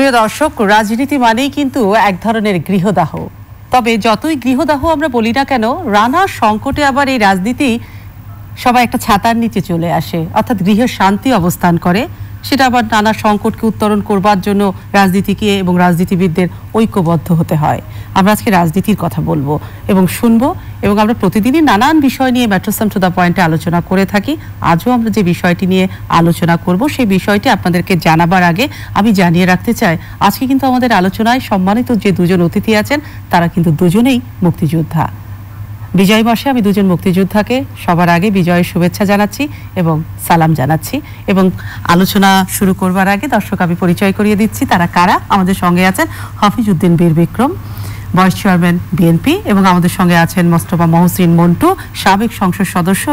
প্রিয় দর্শক, রাজনীতি মানেই কিন্তু এক ধরনের গৃহদাহ। তবে যতই গৃহদাহ আমরা বলি না কেন, রানা সংকটে আবার এই রাজনীতি সবাই একটা ছাতার নিচে চলে আসে, অর্থাৎ গৃহের শান্তি অবস্থান করে। সেটা আবার নানা সংকটকে উত্তরণ করবার জন্য রাজনীতিকে এবং রাজনীতিবিদদের ঐক্যবদ্ধ হতে হয়। আমরা আজকে রাজনীতির কথা বলবো এবং শুনবো, এবং আমরা প্রতিদিনই নানান বিষয় নিয়ে মেট্রোসাম টু দ্য পয়েন্টে আলোচনা করে থাকি। আজও আমরা যে বিষয়টি নিয়ে আলোচনা করব, সেই বিষয়টি আপনাদেরকে জানাবার আগে আমি জানিয়ে রাখতে চাই, আজকে কিন্তু আমাদের আলোচনায় সম্মানিত যে দুজন অতিথি আছেন তারা কিন্তু দুজনেই মুক্তিযোদ্ধা। বিজয় মাসে আমি দুজন মুক্তিযোদ্ধাকে সবার আগে বিজয়ের শুভেচ্ছা জানাচ্ছি এবং সালাম জানাচ্ছি। এবং আলোচনা শুরু করবার আগে দর্শক আমি পরিচয় করিয়ে দিচ্ছি তারা কারা। আমাদের সঙ্গে আছেন হাফিজউদ্দিন বীর বিক্রম, ভাইস চেয়ারম্যান বিএনপি, এবং আমাদের সঙ্গে আছেন মোস্তফা মহসিন মন্টু, সাবেক সংসদ সদস্য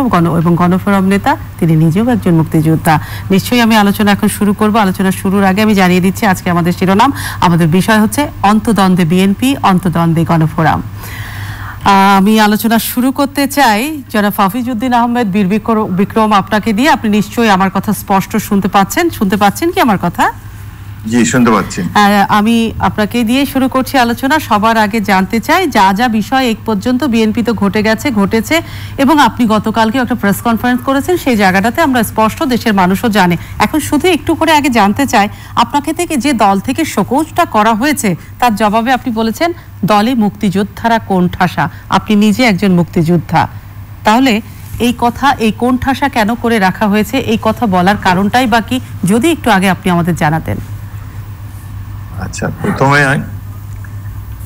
এবং গণফোরাম নেতা। তিনি নিজেও একজন মুক্তিযোদ্ধা। নিশ্চয়ই আমি আলোচনা এখন শুরু করব। আলোচনা শুরুর আগে আমি জানিয়ে দিচ্ছি আজকে আমাদের শিরোনাম, আমাদের বিষয় হচ্ছে অন্তদ্বন্দ্বে বিএনপি, অন্তদ্বন্দ্বে গণফোরাম। আমি আলোচনা শুরু করতে চাই জনাব হাফিজউদ্দিন আহমেদ বীর বিক্রম, আপনাকে দিয়ে। আপনি নিশ্চয়ই আমার কথা স্পষ্ট শুনতে পাচ্ছেন কি আমার কথা? জি, শুনতে পাচ্ছি। আমি আপনাকে দিয়ে শুরু করছি আলোচনা। সবার আগে জানতে চাই যা যা বিষয় এক পর্যন্ত বিএনপি তো ঘটেছে, এবং আপনি গতকালকে একটা প্রেস কনফারেন্স করেছেন, সেই জায়গাটাতে আমরা স্পষ্ট, দেশের মানুষও জানে। এখন শুধু একটু করে আগে জানতে চাই, আপনাকে থেকে যে দল থেকে শোকজটা করা হয়েছে তার জবাবে আপনি বলেছেন দলে মুক্তিযোদ্ধারা কোণঠাসা। আপনি নিজে একজন মুক্তিযোদ্ধা, তাহলে এই কথা, এই কোণঠাসা কেন করে রাখা হয়েছে, এই কথা বলার কারণটাই বাকি যদি একটু আগে আপনি আমাদের জানাতেন। আচ্ছা, প্রথমে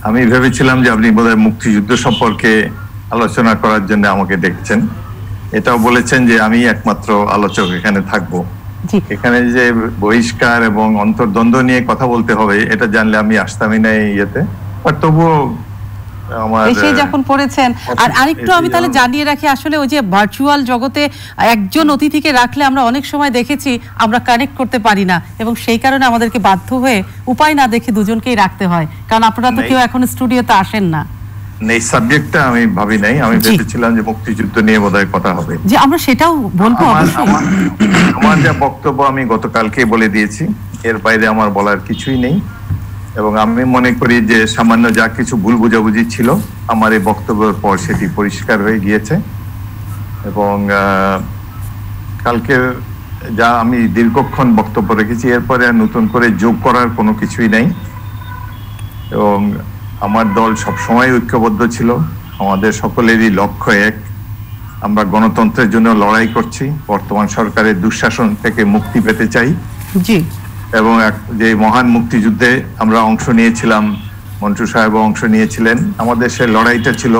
আমি ভেবেছিলাম যে আপনি বোধহয় মুক্তিযুদ্ধ সম্পর্কে আলোচনা করার জন্য আমাকে ডেকেছেন। এটাও বলেছেন যে আমি একমাত্র আলোচক এখানে থাকবো। এখানে যে বহিষ্কার এবং অন্তর্দ্বন্দ্ব নিয়ে কথা বলতে হবে এটা জানলে আমি আসতামই না ইয়েতে, বাট তবুও এসে যখন পড়েছেন। আর আরেকটু আমি তাহলে জানিয়ে রাখি, আসলে ওই যে ভার্চুয়াল জগতে একজন অতিথিকে রাখলে আমরা অনেক সময় দেখেছি আমরা কানেক্ট করতে পারি না, এবং সেই কারণে আমাদেরকে বাধ্য হয়ে উপায় না দেখে দুজনকেই রাখতে হয়, কারণ আপনারা তো কেউ এখন স্টুডিওতে আসেন না। এই সাবজেক্টটা আমি ভাবি নাই, আমি ভেবেছিলাম যে মুক্তিযুদ্ধ নিয়ে বোধহয় কথা হবে। যে আমরা সেটাও বলবো। আমার যা বক্তব্য আমি গতকালকে বলে দিয়েছি, এর বাইরে আমার বলার কিছুই নেই। এবং আমি মনে করি যে সামান্য যা কিছু ভুল বুঝাবুঝি ছিল আমার এই বক্তব্যের পর সেটি পরিষ্কার হয়ে গিয়েছে। এবং কালকে যা আমি দীর্ঘক্ষণ বক্তব্য রেখেছি, এরপরে নতুন করে যোগ করার কোনো কিছুই নাই। এবং আমার দল সবসময় ঐক্যবদ্ধ ছিল, আমাদের সকলেরই লক্ষ্য এক, আমরা গণতন্ত্রের জন্য লড়াই করছি, বর্তমান সরকারের দুঃশাসন থেকে মুক্তি পেতে চাই। জি। এবং যে মহান মুক্তিযুদ্ধে আমরা অংশ নিয়েছিলাম, মন্টু সাহেব অংশ নিয়েছিলেন, আমাদের সে লড়াইটা ছিল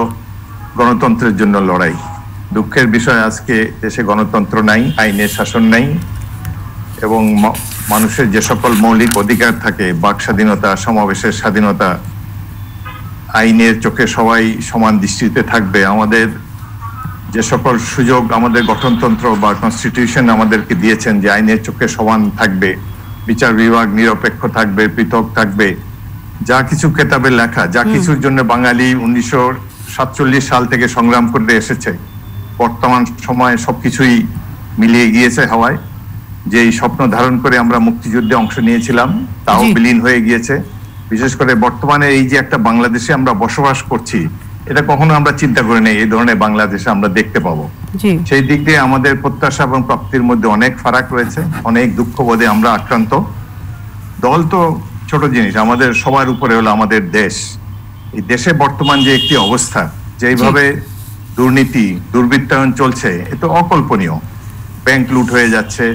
গণতন্ত্রের জন্য লড়াই। দুঃখের বিষয় আজকে দেশে গণতন্ত্র নাই, আইনের শাসন নাই, এবং মানুষের যে সকল মৌলিক অধিকার থাকে, বাক স্বাধীনতা, সমাবেশের স্বাধীনতা, আইনের চোখে সবাই সমান দৃষ্টিতে থাকবে, আমাদের যে সকল সুযোগ আমাদের গঠনতন্ত্র বা কনস্টিটিউশন আমাদেরকে দিয়েছেন যে আইনের চোখে সমান থাকবে, বিচার বিভাগ নিরপেক্ষ থাকবে, পৃথক থাকবে, যা কিছু কেতাবে লেখা, যা কিছুর জন্য বাঙালি 1947 সাল থেকে সংগ্রাম করে এসেছে, বর্তমান সময়ে সবকিছুই মিলিয়ে গিয়েছে হাওয়ায়। যে স্বপ্ন ধারণ করে আমরা মুক্তিযুদ্ধে অংশ নিয়েছিলাম তাও বিলীন হয়ে গিয়েছে। বিশেষ করে বর্তমানে এই যে একটা বাংলাদেশে আমরা বসবাস করছি, এটা কখনো আমরা চিন্তা করি নাই এই ধরনের বাংলাদেশে আমরা দেখতে পাবো। সেই দিক দিয়ে আমাদের প্রত্যাশা এবং প্রাপ্তির মধ্যে অনেক ফারাক রয়েছে, অনেক দুঃখবোধে আমরা আক্রান্ত। দল তো ছোট জিনিস, আমাদের সবার উপরে হলো আমাদের দেশ। এই দেশে বর্তমান যে একটি অবস্থা, যেইভাবে দুর্নীতি, দুর্বৃত্তায়ন চলছে, এ তো অকল্পনীয়। ব্যাংক লুট হয়ে যাচ্ছে,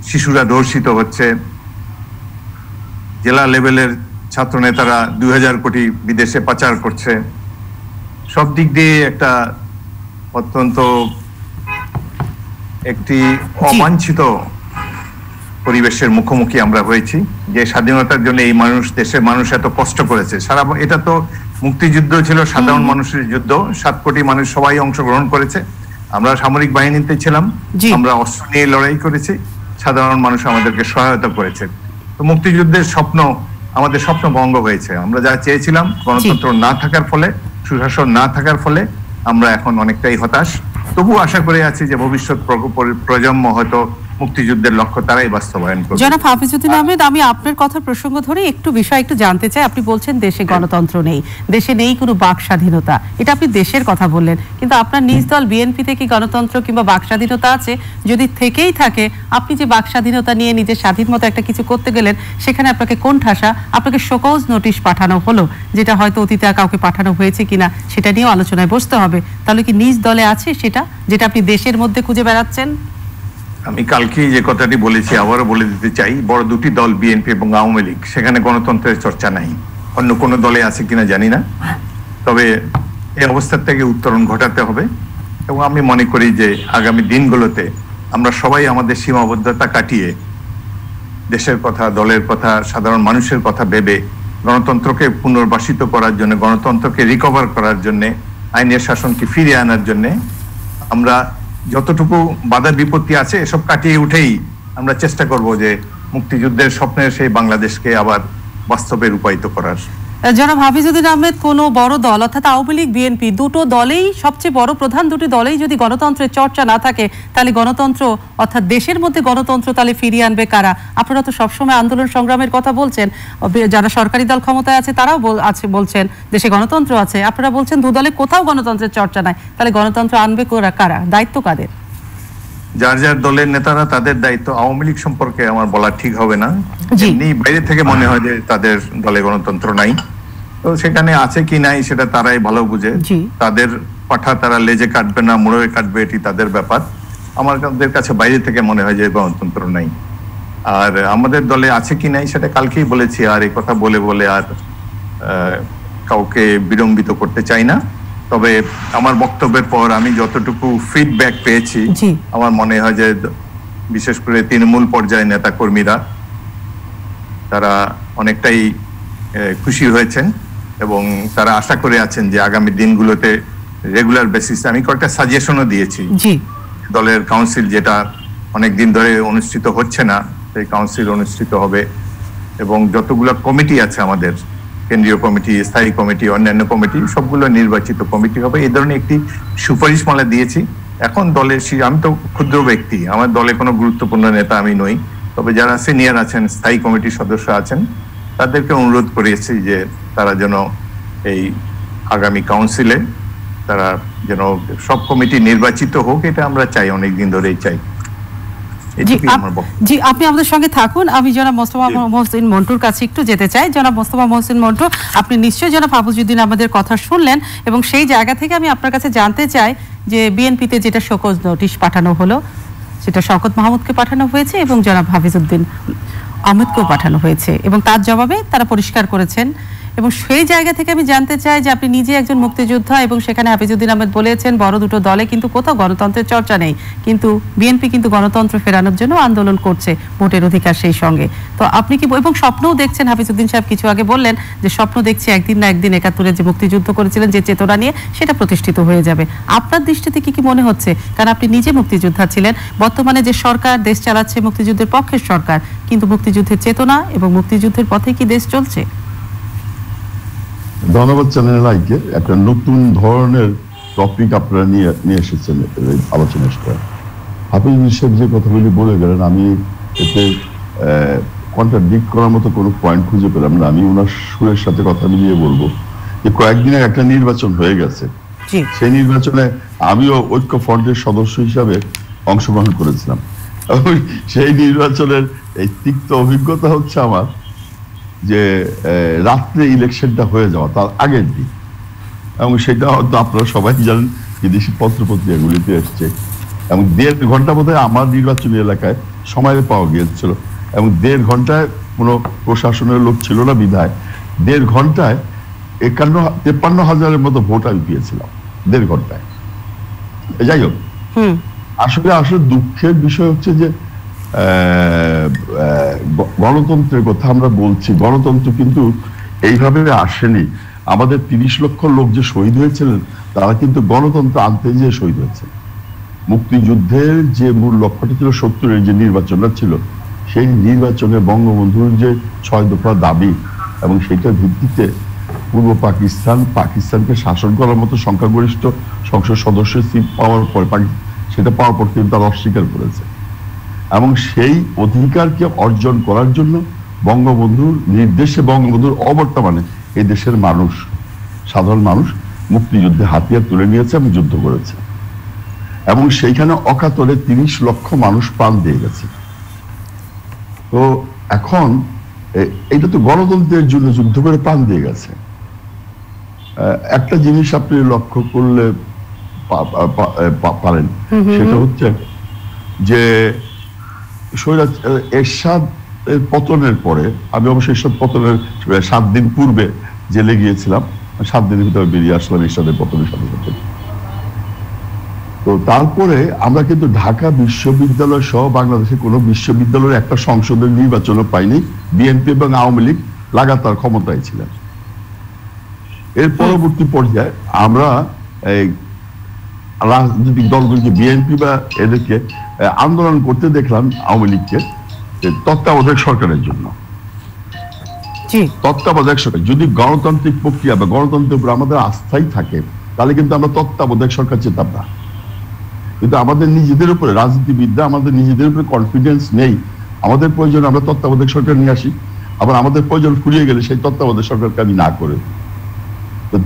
শিশুরা ধর্ষিত হচ্ছে, জেলা লেভেলের ছাত্র নেতারা 2000 কোটি বিদেশে পাচার করছে। সব দিক দিয়ে একটা অত্যন্ত একটি অবাঞ্ছিত পরিবেশের মুখোমুখি আমরা হয়েছি। যে স্বাধীনতার জন্য এই দেশের মানুষ এত কষ্ট করেছে, সারা এটা তো মুক্তিযুদ্ধ ছিল সাধারণ মানুষের যুদ্ধ, 7 কোটি মানুষ সবাই অংশগ্রহণ করেছে। আমরা সামরিক বাহিনীতে ছিলাম, আমরা অস্ত্র নিয়ে লড়াই করেছি, সাধারণ মানুষ আমাদেরকে সহায়তা করেছে। তো মুক্তিযুদ্ধের স্বপ্ন, আমাদের স্বপ্ন ভঙ্গ হয়েছে। আমরা যা চেয়েছিলাম, গণতন্ত্র না থাকার ফলে, সুশাসন না থাকার ফলে আমরা এখন অনেকটাই হতাশ। তবু আশা করে আছি যে ভবিষ্যৎ প্রজন্ম হয়তো মুক্তিযুদ্ধের লক্ষ্য তারাই বাস্তবায়ন করবে। জনাব হাফিজউদ্দিন আহমেদ, আমি আপনার কথা প্রসঙ্গ ধরে একটু জানতে চাই। আপনি বলছেন দেশে গণতন্ত্র নেই, দেশে নেই কোনো বাক স্বাধীনতা, এটা আপনি দেশের কথা বললেন, কিন্তু আপনার নিজ দল বিএনপিতে কি গণতন্ত্র কিংবা বাক স্বাধীনতা আছে? যদি থেকেই থাকে, আপনি যে বাক স্বাধীনতা নিয়ে নিজের স্বাধীন মতো একটা কিছু করতে গেলেন, সেখানে আপনাকে কোন ঠাসা আপনাকে শোকজ নোটিশ পাঠানো হলো, যেটা হয়তো অতীতে কাউকে পাঠানো হয়েছে কিনা সেটা নিয়েও আলোচনায় বসতে হবে। তাহলে কি নিজ দলে আছে সেটা, যেটা আপনি দেশের মধ্যে খুঁজে বেড়াচ্ছেন? আমি কালকেই যে কথাটি বলেছি আবারও বলে দিতে চাই, বড় দুটি দল বিএনপি এবং আওয়ামী লীগ, সেখানে গণতন্ত্রের চর্চা নাই। অন্য কোনো দলে আছে কিনা জানি না, তবে এই অবস্থার থেকে উত্তরণ ঘটাতে হবে। এবং আমি মনে করি যে আগামী দিনগুলোতে আমরা সবাই আমাদের সীমাবদ্ধতা কাটিয়ে দেশের কথা, দলের কথা, সাধারণ মানুষের কথা ভেবে গণতন্ত্রকে পুনর্বাসিত করার জন্য, গণতন্ত্রকে রিকভার করার জন্য, আইনের শাসনকে ফিরিয়ে আনার জন্য আমরা যতটুকু বাধা বিপত্তি আছে এসব কাটিয়ে উঠেই আমরা চেষ্টা করব যে মুক্তিযুদ্ধের স্বপ্নের সেই বাংলাদেশকে আবার বাস্তবে রূপায়িত করার। জনাব হাফিজউদ্দিন আহমেদ, কোন বড় দল অর্থাৎ আওয়ামী লীগ বিএনপি দুটো দলেই, সবচেয়ে বড় প্রধান দুটি দলেই যদি গণতন্ত্রের চর্চা না থাকে, তাহলে গণতন্ত্র অর্থাৎ দেশের মধ্যে গণতন্ত্র তাহলে ফিরিয়ে আনবে কারা? আপনারা তো সবসময় আন্দোলন সংগ্রামের কথা বলছেন, যারা সরকারি দল ক্ষমতায় আছে তারাও বলছেন দেশে গণতন্ত্র আছে, আপনারা বলছেন দু দলে কোথাও গণতন্ত্রের চর্চা নাই, তাহলে গণতন্ত্র আনবে কারা? দায়িত্ব কাদের? যার যার দলের নেতারা তাদের দায়িত্ব। আওয়ামী লীগ সম্পর্কে আমার বলা ঠিক হবে না, এমনি বাইরে থেকে মনে হয় যে তাদের দলে গণতন্ত্র নাই, তো সেখানে আছে কি নাই সেটা তারাই ভালো বুঝে। তাদের পাঠা তারা লেজে কাটবে না মোড়ে কাটবে, এটি তাদের ব্যাপার। আমাদের কাছে বাইরে থেকে মনে হয় যে গণতন্ত্র নাই। আর আমাদের দলে আছে কি নাই সেটা কালকেই বলেছি, আর এই কথা বলে বলে আর কাউকে বিড়ম্বিত করতে চাই না। তবে আমার বক্তব্যের পর আমি যতটুকু ফিডব্যাক পেয়েছি, আমার মনে হয় যে বিশেষ করে তৃণমূল পর্যায়ে নেতা কর্মীরা তারা অনেকটাই খুশি হয়েছেন এবং তারা আশা করে আছেন যে আগামী দিনগুলোতে রেগুলার বেসিসে, আমি কয়েকটা সাজেশনও দিয়েছি, দলের কাউন্সিল যেটা অনেকদিন ধরে অনুষ্ঠিত হচ্ছে না, সেই কাউন্সিল অনুষ্ঠিত হবে এবং যতগুলো কমিটি আছে আমাদের, কেন্দ্রীয় কমিটি, স্থায়ী কমিটি, অন্যান্য কমিটি, সবগুলো নির্বাচিত কমিটি হবে। এই ধরনের একটি সুপারিশমালা দিয়েছি। এখন দলের, আমি তো ক্ষুদ্র ব্যক্তি, আমার দলে কোনো গুরুত্বপূর্ণ নেতা আমি নই, তবে যারা সিনিয়র আছেন, স্থায়ী কমিটির সদস্য আছেন, তাদেরকে অনুরোধ করিয়েছি যে তারা যেন এই আগামী কাউন্সিলে তারা যেন সব কমিটি নির্বাচিত হোক, এটা আমরা চাই, অনেকদিন ধরেই চাই। জি, আপনি আমাদের সঙ্গে থাকুন। আমি জনাব মোস্তফা মহসিন মন্টুর কাছে একটু যেতে চাই। জনাব মোস্তফা মহসিন মন্টু, আপনি নিশ্চয়ই জনাব হাফিজউদ্দিন আমাদের কথা শুনলেন এবং সেই জায়গা থেকে আমি আপনার কাছে জানতে চাই যে বিএনপিতে যেটা শোকজ নোটিশ পাঠানো হলো, সেটা শওকত মাহমুদকে পাঠানো হয়েছে এবং জনাব হাফিজউদ্দিন আহমেদকেও পাঠানো হয়েছে এবং তার জবাবে তারা পরিষ্কার করেছেন। এবং সেই জায়গা থেকে আমি জানতে চাই যে আপনি নিজে একজন মুক্তিযোদ্ধা এবং সেখানে হাফিজউদ্দিন আহমেদ বলেছেন বড় দুটো দলে কিন্তু কোথাও গণতন্ত্রের চর্চা নেই, কিন্তু বিএনপি কিন্তু গণতন্ত্র ফেরানোর জন্য আন্দোলন করছে, ভোটের অধিকার সেই সঙ্গে। তো আপনি কি, এবং স্বপ্নও দেখছেন, হাফিজউদ্দিন সাহেব কিছু আগে বললেন যে স্বপ্ন দেখছি একদিন না একদিন ৭১-এ যে মুক্তিযুদ্ধ করেছিলেন যে চেতনা নিয়ে, সেটা প্রতিষ্ঠিত হয়ে যাবে। আপনার দৃষ্টিতে কি কি মনে হচ্ছে? কারণ আপনি নিজে মুক্তিযোদ্ধা ছিলেন, বর্তমানে যে সরকার দেশ চালাচ্ছে মুক্তিযুদ্ধের পক্ষের সরকার, কিন্তু মুক্তিযুদ্ধের চেতনা এবং মুক্তিযুদ্ধের পথে কি দেশ চলছে? ধন্যবাদ চ্যানেল আইকে, একটা নতুন ধরনের টপিক আপনারা নিয়ে এসেছেন আলোচনা। হাফিজউদ্দিন সাহেব যে কথাগুলি বলে গেলেন, আমি এতে কন্ট্রাডিক্ট করার মতো কোনো পয়েন্ট খুঁজে পেলাম না। আমি ওনার সুরের সাথে কথা মিলিয়ে বলবো যে কয়েকদিন আগে একটা নির্বাচন হয়ে গেছে, সেই নির্বাচনে আমিও ঐক্য ফ্রন্টের সদস্য হিসাবে অংশগ্রহণ করেছিলাম। সেই নির্বাচনের এই তিক্ত অভিজ্ঞতা হচ্ছে আমার যে রাত্রে ইলেকশনটা হয়ে যাওয়া তার আগের দিন, এবং সেটা হয়তো আপনারা সবাই জানেন বিদেশি পত্রপত্রিকাগুলিতে এসছে, এবং 1.5 ঘন্টা বোধহয় আমার নির্বাচনী এলাকায় সময় পাওয়া গিয়েছিল, এবং 1.5 ঘন্টায় কোনো প্রশাসনের লোক ছিল না বিধায় 1.5 ঘন্টায় 53,000-এর মতো ভোট আমি পেয়েছিলাম 1.5 ঘন্টায়। যাই হোক, আসলে দুঃখের বিষয় হচ্ছে যে গণতন্ত্রের কথা আমরা বলছি, গণতন্ত্র কিন্তু এইভাবে আসেনি। আমাদের 30 লক্ষ লোক যে শহীদ হয়েছিলেন, তারা কিন্তু গণতন্ত্র আনতে যে শহীদ হয়েছে। মুক্তিযুদ্ধের যে মূল লক্ষ্যটা ছিল 70-এর যে নির্বাচনটা ছিল, সেই নির্বাচনে বঙ্গবন্ধুর যে 6 দফা দাবি, এবং সেটার ভিত্তিতে পূর্ব পাকিস্তানকে শাসন করার মতো সংখ্যাগরিষ্ঠ সংসদ সদস্যের সিট পাওয়ার পর, সেটা পাওয়ার পর কিন্তু তারা অস্বীকার করেছে। এবং সেই অধিকারকে অর্জন করার জন্য বঙ্গবন্ধুর নির্দেশে, বঙ্গবন্ধুর অবর্তমানে এই দেশের মানুষ, সাধারণ মানুষ মুক্তিযুদ্ধে হাতিয়ার তুলে নিয়েছে এবং যুদ্ধ করেছে, এবং সেইখানে অকাতরে 30 লক্ষ মানুষ প্রাণ দিয়ে গেছে। তো এখন এটা তো গণতন্ত্রের জন্য যুদ্ধ করে প্রাণ দিয়ে গেছে। একটা জিনিস আপনি লক্ষ্য করলে পারেন, সেটা হচ্ছে যে এরশাদ পতনের পরে, আমি অবশ্যই এরশাদ পতনের 7 দিন পূর্বে জেলে গিয়েছিলাম, 7 দিনের ভিতরে বেরিয়ে আসলাম এরশাদের পতনের সাথে সাথে। তো তারপরে আমরা কিন্তু ঢাকা বিশ্ববিদ্যালয় সহ বাংলাদেশের কোন বিশ্ববিদ্যালয়ের একটা সংসদের নির্বাচনও পাইনি। বিএনপি এবং আওয়ামী লীগ লাগাতার ক্ষমতায় ছিলেন। এর পরবর্তী পর্যায়ে আমরা এই রাজনৈতিক দলগুলিকে, বিএনপি বা এদেরকে আন্দোলন করতে দেখলাম, আওয়ামী লীগকে, তত্ত্বাবধায়ক সরকারের জন্য। তত্ত্বাবধায়ক সরকার, যদি গণতান্ত্রিক প্রক্রিয়া বা গণতন্ত্রের উপর আমাদের আস্থাই থাকে, তাহলে কিন্তু আমরা তত্ত্বাবধায়ক সরকার চেতাম না। কিন্তু আমাদের নিজেদের উপরে, রাজনীতিবিদরা আমাদের নিজেদের উপরে কনফিডেন্স নেই। আমাদের প্রয়োজন আমরা তত্ত্বাবধায়ক সরকার নিয়ে আসি, আবার আমাদের প্রয়োজন ফুরিয়ে গেলে সেই তত্ত্বাবধায়ক সরকারকে আমি না করে।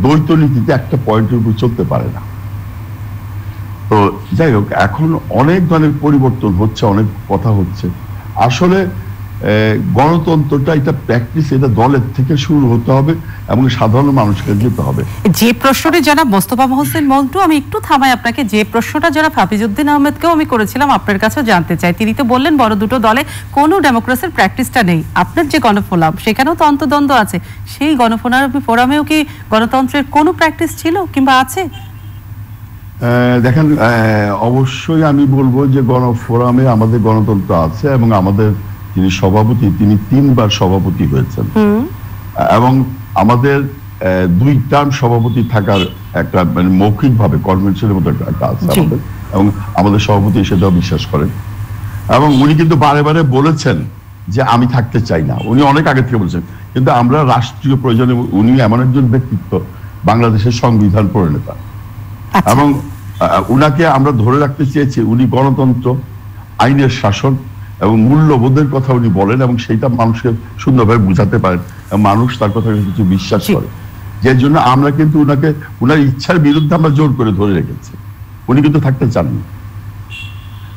দ্বৈত নীতিতে একটা পয়েন্টের উপর চলতে পারে না। তো যাই হোক, এখন অনেক ধরনের পরিবর্তন হচ্ছে, অনেক কথা হচ্ছে। আসলে গণতন্ত্রটা এটা প্র্যাকটিস, এটা দলের থেকে শুরু হতে হবে এবং সাধারণ মানুষকে যেতে হবে। যে প্রশ্নটি জনাব মোস্তফা মহসিন মন্টু, আমি একটু থামাই আপনাকে, যে প্রশ্নটা জনাব হাফিজউদ্দিন আহমেদকেও আমি করেছিলাম, আপনার কাছেও জানতে চাই। তিনি তো বললেন বড় দুটো দলে কোনো ডেমোক্রেসির প্র্যাকটিসটা নেই। আপনার যে গণফোরাম, সেখানেও তো অন্তদ্বন্দ্ব আছে। সেই গণফোরামেও কি গণতন্ত্রের কোনো প্র্যাকটিস ছিল কিংবা আছে? দেখেন, অবশ্যই আমি বলবো যে গণফোরামে আমাদের গণতন্ত্র আছে, এবং আমাদের যিনি সভাপতি, তিনি 3 বার সভাপতি হয়েছেন, এবং আমাদের 2 টার্ম সভাপতি থাকার একটা মানে মৌখিক ভাবে কনভেনশনের মতো একটা আছে আমাদের, এবং আমাদের সভাপতি সেটাও বিশ্বাস করেন। এবং উনি কিন্তু বারে বারে বলেছেন যে আমি থাকতে চাই না, উনি অনেক আগে থেকে বলছেন। কিন্তু আমরা রাষ্ট্রীয় প্রয়োজনে, উনি এমন একজন ব্যক্তিত্ব, বাংলাদেশের সংবিধান প্রণেতা, এবং উনাকে আমরা ধরে রাখতে চেয়েছি। উনি গণতন্ত্র, আইনের শাসন এবং মূল্যবোধের কথা উনি বলেন, এবং সেইটা মানুষকে সুন্দরভাবে বুঝাতে পারেন, মানুষ তার কথা কিছু বিশ্বাস করে। যে জন্য আমরা কিন্তু উনাকে, উনার ইচ্ছার বিরুদ্ধে আমরা জোর করে ধরে রেখেছি। উনি কিন্তু থাকতে চাননি।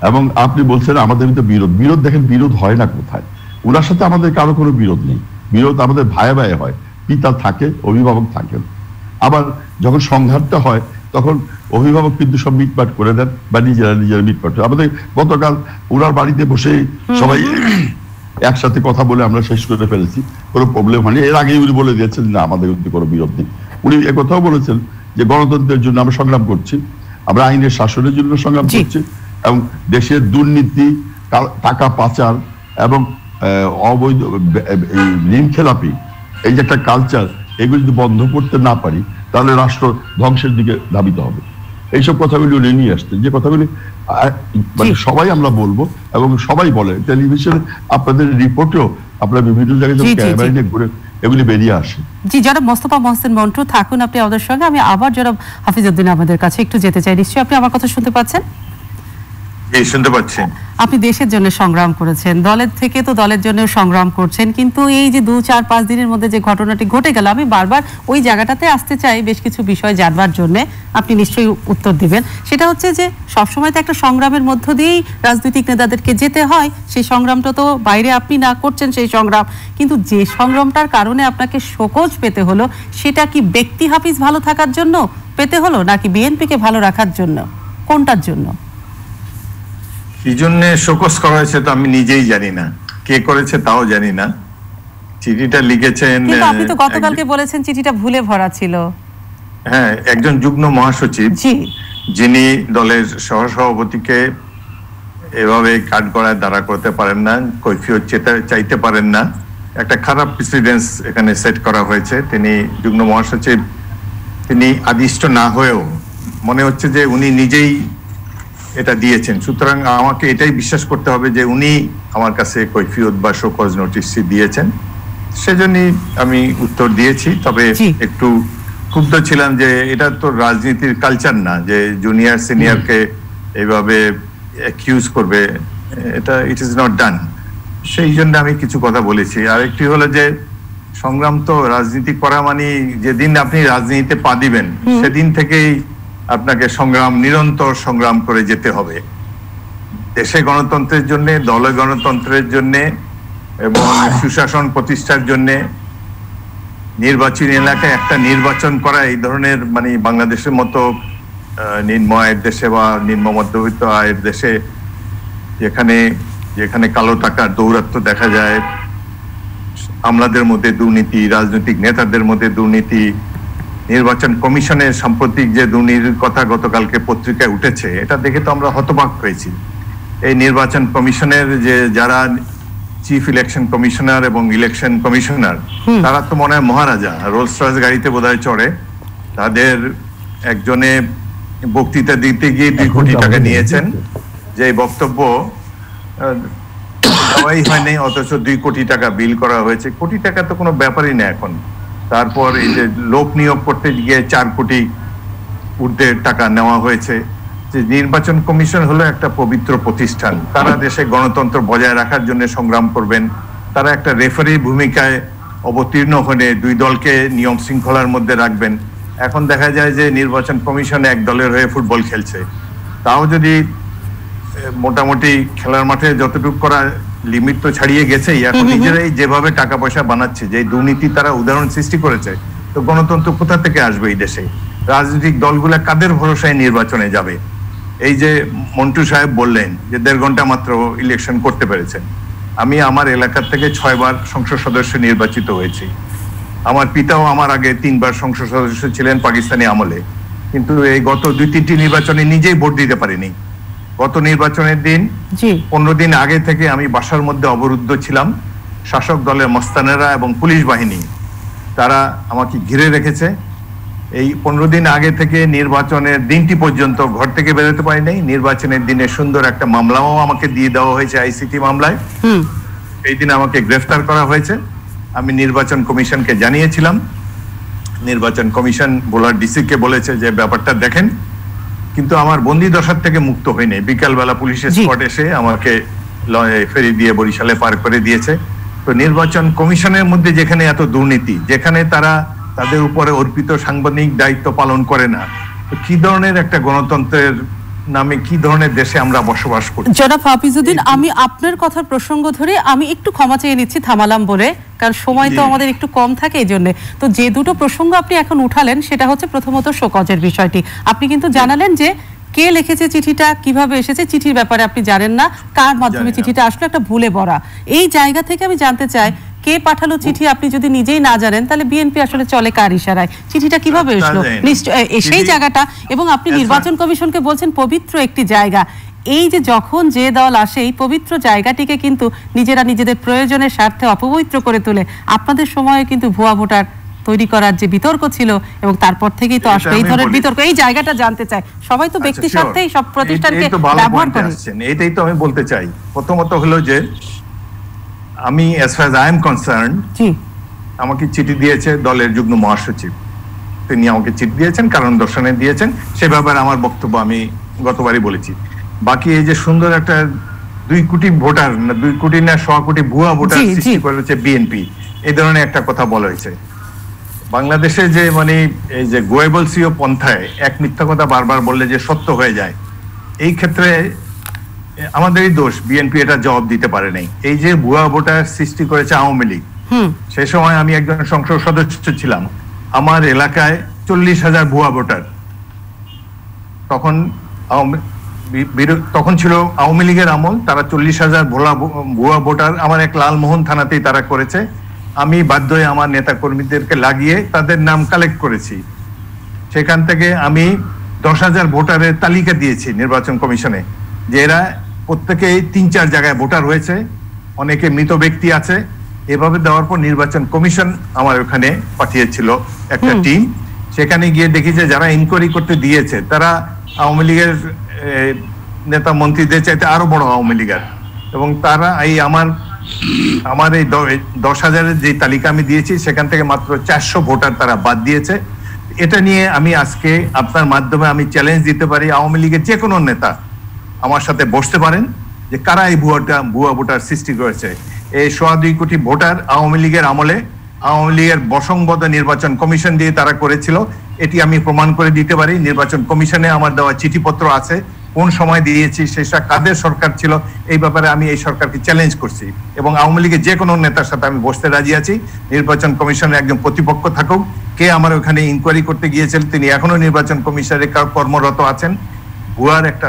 এবং আপনি বলছেন আমাদের ভিতরে বিরোধ, দেখেন বিরোধ হয় না কোথায়। উনার সাথে আমাদের কারো কোনো বিরোধ নেই। বিরোধ আমাদের ভাইয়ে ভাইয়ে হয়, পিতা থাকে, অভিভাবক থাকেন। আবার যখন সংঘাতটা হয়, তখন অভিভাবক কিন্তু সব মিটমাট করে দেন, বা নিজেরা মিটমাট। আমাদের গতকাল ওনার বাড়িতে বসে সবাই একসাথে কথা বলে আমরা শেষ করে ফেলেছি, কোনো প্রবলেম হয়নি। এর আগেই উনি বলে দিয়েছেন না, আমাদের কিন্তু কোনো বিরোধ নেই। উনি একথাও বলেছেন যে গণতন্ত্রের জন্য আমরা সংগ্রাম করছি, আমরা আইনের শাসনের জন্য সংগ্রাম করছি, এবং দেশের দুর্নীতি, টাকা পাচার এবং অবৈধ ঋণ খেলাপি, এই যে একটা কালচার, এগুলো যদি বন্ধ করতে না পারি, তাহলে রাষ্ট্র ধ্বংসের দিকে ধাবিত হবে। এইসব কথাগুলি উনি নিয়ে আসতেন, যে কথাগুলি মানে সবাই আমরা বলবো, এবং সবাই বলে। টেলিভিশনে, আপনাদের রিপোর্টেও আপনারা বিভিন্ন জায়গায় ক্যামেরা নিয়ে ঘুরে এগুলি বেরিয়ে আসে। জি, জনাব মোস্তফা মহসিন মন্টু, থাকুন আপনি আমাদের সঙ্গে। আমি আবার জনাব হাফিজউদ্দিন আমাদের কাছে একটু যেতে চাই। নিশ্চয়ই আপনি আমার কথা শুনতে পাচ্ছেন? শুনতে পাচ্ছেন। আপনি দেশের জন্য সংগ্রাম করেছেন, দলের থেকে তো দলের জন্য সংগ্রাম করছেন, কিন্তু এই যে 2-4-5 দিনের মধ্যে যে ঘটনাটি ঘটে গেল, আমি বারবার ওই জায়গাটাতে আসতে চাই বেশ কিছু বিষয় জানবার জন্য। আপনি নিশ্চয়ই উত্তর দিবেন। সেটা হচ্ছে যে সবসময় তো একটা সংগ্রামের মধ্য দিয়েই রাজনৈতিক নেতাদেরকে যেতে হয়। সেই সংগ্রামটা তো বাইরে আপনি না করছেন সেই সংগ্রাম, কিন্তু যে সংগ্রামটার কারণে আপনাকে শোকজ পেতে হলো, সেটা কি ব্যক্তি হাফিজ ভালো থাকার জন্য পেতে হলো, নাকি বিএনপিকে ভালো রাখার জন্য? কোনটার জন্য? কি জন্য শোকজ করা হয়েছে তো আমি নিজেই জানি না, কে করেছে তাও জানি না। চিঠিটা লিখেছেন, কিন্তু আপনি তো গতকালকে বলেছেন চিঠিটা ভুলে ভরা ছিল। হ্যাঁ, একজন যুগ্ম মহাসচিব, যিনি দলের সহসভাপতিকে এভাবে কাঠগড়ায় দাঁড়া করতে পারেন না, কৈফিয়ত চাইতে পারেন না। একটা খারাপ প্রেসিডেন্স এখানে সেট করা হয়েছে। তিনি যুগ্ম মহাসচিব, তিনি আদিষ্ট না হয়েও মনে হচ্ছে যে উনি নিজেই এটা দিয়েছেন। সুতরাং আমাকে এটাই বিশ্বাস করতে হবে যে উনি আমার কাছে কৈফিয়ত বা শোকজ নোটিশ দিয়েছেন, সেজন্যই আমি উত্তর দিয়েছি। তবে একটু ক্ষুব্ধ ছিলাম যে এটা তো রাজনীতির কালচার না যে জুনিয়র সিনিয়রকে এইভাবে অ্যাকিউজ করবে, এটা ইট ইজ নট ডান। সেই জন্য আমি কিছু কথা বলেছি। আরেকটি হলো যে সংগ্রাম তো রাজনীতি করা মানে যেদিন আপনি রাজনীতিতে পা দিবেন সেদিন থেকেই আপনাকে সংগ্রাম, নিরন্তর সংগ্রাম করে যেতে হবে দেশে গণতন্ত্রের জন্য, দলে গণতন্ত্রের জন্য এবং সুশাসন প্রতিষ্ঠার জন্য। নির্বাচনী এলাকায় একটা নির্বাচন করা এই ধরনের মানে বাংলাদেশের মতো নিম্ন আয়ের দেশে বা নিম্ন মধ্যবিত্ত আয়ের দেশে যেখানে কালো টাকার দৌরাত্ম্য দেখা যায়, আমলাদের মধ্যে দুর্নীতি, রাজনৈতিক নেতাদের মধ্যে দুর্নীতি, নির্বাচন কমিশনের সাম্প্রতিক যে দুর্নীতির কথা গতকালকে পত্রিকায় উঠেছে, এটা দেখে তো আমরা হতবাক হয়েছি। এই নির্বাচন কমিশনের যে যারা চিফ ইলেকশন কমিশনার এবং ইলেকশন কমিশনার, তারা তো মনে হয় মহারাজা, রোলস রয়েস গাড়িতে বোধহয় চড়ে। তাদের একজনে বক্তৃতা দিতে গিয়ে 2 কোটি টাকা নিয়েছেন, যে বক্তব্য দেওয়াই হয়নি, অথচ 2 কোটি টাকা বিল করা হয়েছে। কোটি টাকা তো কোনো ব্যাপারই না এখন। তারপর এই যে লোক নিয়োগ করতে গিয়ে 4 কোটি ঊর্ধ্বে টাকা নেওয়া হয়েছে। যে নির্বাচন কমিশন হলো একটা পবিত্র প্রতিষ্ঠান, তারা দেশে গণতন্ত্র বজায় রাখার জন্য সংগ্রাম করবেন। তারা একটা রেফারির ভূমিকায় অবতীর্ণ হয়ে 2 দলকে নিয়ম শৃঙ্খলার মধ্যে রাখবেন। এখন দেখা যায় যে নির্বাচন কমিশন এক দলের হয়ে ফুটবল খেলছে। তাও যদি মোটামুটি খেলার মাঠে যতটুকু করা লিমিট তো ছাড়িয়ে গেছেই, এখন নিজেরাই যেভাবে টাকা পয়সা বানাচ্ছে, যে দুর্নীতি তারা উদাহরণ সৃষ্টি করেছে, তো গণতন্ত্র কোথা থেকে আসবে এই দেশে? রাজনৈতিক দলগুলা কাদের ভরসায় নির্বাচনে যাবে? এই যে মন্টু সাহেব বললেন যে 1.5 ঘন্টা মাত্র ইলেকশন করতে পেরেছেন। আমি আমার এলাকার থেকে 6 বার সংসদ সদস্য নির্বাচিত হয়েছি। আমার পিতাও আমার আগে 3 বার সংসদ সদস্য ছিলেন পাকিস্তানি আমলে, কিন্তু এই গত 2-3টি নির্বাচনে নিজেই ভোট দিতে পারিনি। গত নির্বাচনের দিন 15 দিন আগে থেকে আমি বাসার মধ্যে অবরুদ্ধ ছিলাম। শাসক দলের মস্তানেরা এবং পুলিশ বাহিনী তারা আমাকে ঘিরে রেখেছে। এই 15 দিন আগে থেকে নির্বাচনের দিনটি পর্যন্ত ঘর থেকে বেরোতে পারি নাই। নির্বাচনের দিনে সুন্দর একটা মামলাও আমাকে দিয়ে দেওয়া হয়েছে, আইসিটি মামলায়। এই দিন আমাকে গ্রেফতার করা হয়েছে। আমি নির্বাচন কমিশনকে জানিয়েছিলাম। নির্বাচন কমিশন বোলার ডিসিকে বলেছে যে ব্যাপারটা দেখেন, কিন্তু আমার বন্দি দশার থেকে মুক্ত হয়নি। বিকালবেলা পুলিশের স্কোয়াড এসে আমাকে ফেরি দিয়ে বরিশালে পার করে দিয়েছে। তো নির্বাচন কমিশনের মধ্যে যেখানে এত দুর্নীতি, যেখানে তারা তাদের উপরে অর্পিত সাংবিধানিক দায়িত্ব পালন করে না, কি ধরনের একটা গণতন্ত্রের নামে কি ধরনের দেশে আমরা বসবাস করি? জনাব হাফিজউদ্দিন, আমি আপনার কথার প্রসঙ্গ ধরে আমি একটু ক্ষমা চেয়ে নিচ্ছি থামালাম বলে, কারণ সময় তো আমাদের একটু কম থাকে এই জন্য। তো যে দুটো প্রসঙ্গ আপনি এখন উঠালেন, সেটা হচ্ছে প্রথমত শোকজের বিষয়টি। আপনি কিন্তু জানালেন যে কে লিখেছে চিঠিটা, কিভাবে এসেছে, চিঠির ব্যাপারে আপনি জানেন না, কার মাধ্যমে চিঠিটা আসলে, একটা ভুলে ভরা। এই জায়গা থেকে আমি জানতে চাই, কে পাঠালো চিঠি আপনি যদি নিজেই না জানেন, তাহলে বিএনপি আসলে চলে কার ইশারায়? চিঠিটা কিভাবে এসলো সেই জায়গাটা, এবং আপনি নির্বাচন কমিশনকে বলছেন পবিত্র একটি জায়গা। এই যে যখন যে দল আসে, এই পবিত্র জায়গাটিকে কিন্তু নিজেরা নিজেদের প্রয়োজনের স্বার্থে অপবিত্র করে তোলে। আপনাদের সময়ে কিন্তু ভুয়া ভোটার তৈরি করার যে বিতর্ক ছিল, এবং তারপর থেকেই তো আসলে এই ধরনের বিতর্ক। এই জায়গাটা জানতে চাই, সবাই তো ব্যক্তি স্বার্থেই সব প্রতিষ্ঠানকে ব্যবহার করে। এটাই তো আমি বলতে চাই। প্রথমত হলো যে আমি as far as I am concerned, আমাকে চিঠি দিয়েছে দলের যুগ্ম মহাসচিব। তিনি আমাকে চিঠি দিয়েছেন, কারণ দর্শনে দিয়েছেন। সে ব্যাপারে আমার বক্তব্য আমি গতবারই বলেছি। বাকি এই যে সুন্দর একটা 2 কোটি ভোটার, 2 কোটি না 100 কোটি ভুয়া ভোটার সৃষ্টি করেছে বিএনপি, এই ধরনের একটা কথা বলা হয়েছে। বাংলাদেশে যে মানে এই যে গোয়েবলসীয় পন্থায় এক মিথ্যা কথা বারবার বললে যে সত্য হয়ে যায়, এই ক্ষেত্রে আমাদেরই দোষ, বিএনপি এটা জবাব দিতে পারে নাই। এই যে ভুয়া ভোটার সৃষ্টি করেছে আওয়ামী লীগ, সেই সময় আমি একজন সংসদ সদস্য ছিলাম। আমার এলাকায় 40,000 ভুয়া ভোটার। তখন ছিল আওয়ামী লীগের আমল, তারা 40,000 ভুয়া ভোটার আমার এক লালমোহন থানাতেই তারা করেছে। আমি বাধ্য হয়ে আমার নেতা কর্মীদেরকে লাগিয়ে তাদের নাম কালেক্ট করেছি। সেখান থেকে আমি 10,000 ভোটারের তালিকা দিয়েছি নির্বাচন কমিশনে, যে এরা প্রত্যেকেই 3-4 জায়গায় ভোটার হয়েছে, অনেকে মৃত ব্যক্তি আছে। এভাবে দেওয়ার পর নির্বাচন কমিশন আমার ওখানে পাঠিয়েছিল একটা টিম। সেখানে গিয়ে দেখি যে যারা ইনকোয়ারি করতে দিয়েছে তারা আওয়ামী লীগের নেতা মন্ত্রীদের চাইতে আরো বড় আওয়ামী লীগের, এবং তারা এই আমার এই 10,000-এর যে তালিকা আমি দিয়েছি, সেখান থেকে মাত্র 400 ভোটার তারা বাদ দিয়েছে। এটা নিয়ে আমি আজকে আপনার মাধ্যমে আমি চ্যালেঞ্জ দিতে পারি, আওয়ামী লীগের যে কোনো নেতা আমার সাথে বসতে পারেন, যে কারা এই ভুয়া ভোটার সৃষ্টি করেছে। এই 2.25 কোটি ভোটার আওয়ামী লীগের আমলে আওয়ামী লীগের বসংবদ্ধ নির্বাচন কমিশন দিয়ে তারা করেছিল। এটি আমি প্রমাণ করে দিতে পারি। নির্বাচন কমিশনে আমার দেওয়া চিঠিপত্র আছে, কোন সময় দিয়েছি, সেটা কাদের সরকার ছিল, এই ব্যাপারে আমি এই সরকারকে চ্যালেঞ্জ করছি এবং আওয়ামী লীগের যে কোনো নেতার সাথে আমি বসতে রাজি আছি। নির্বাচন কমিশনের একজন প্রতিপক্ষ থাকুক, কে আমার ওখানে ইনকোয়ারি করতে গিয়েছেন, তিনি এখনো নির্বাচন কমিশনে কর্মরত আছেন। ভুয়ার একটা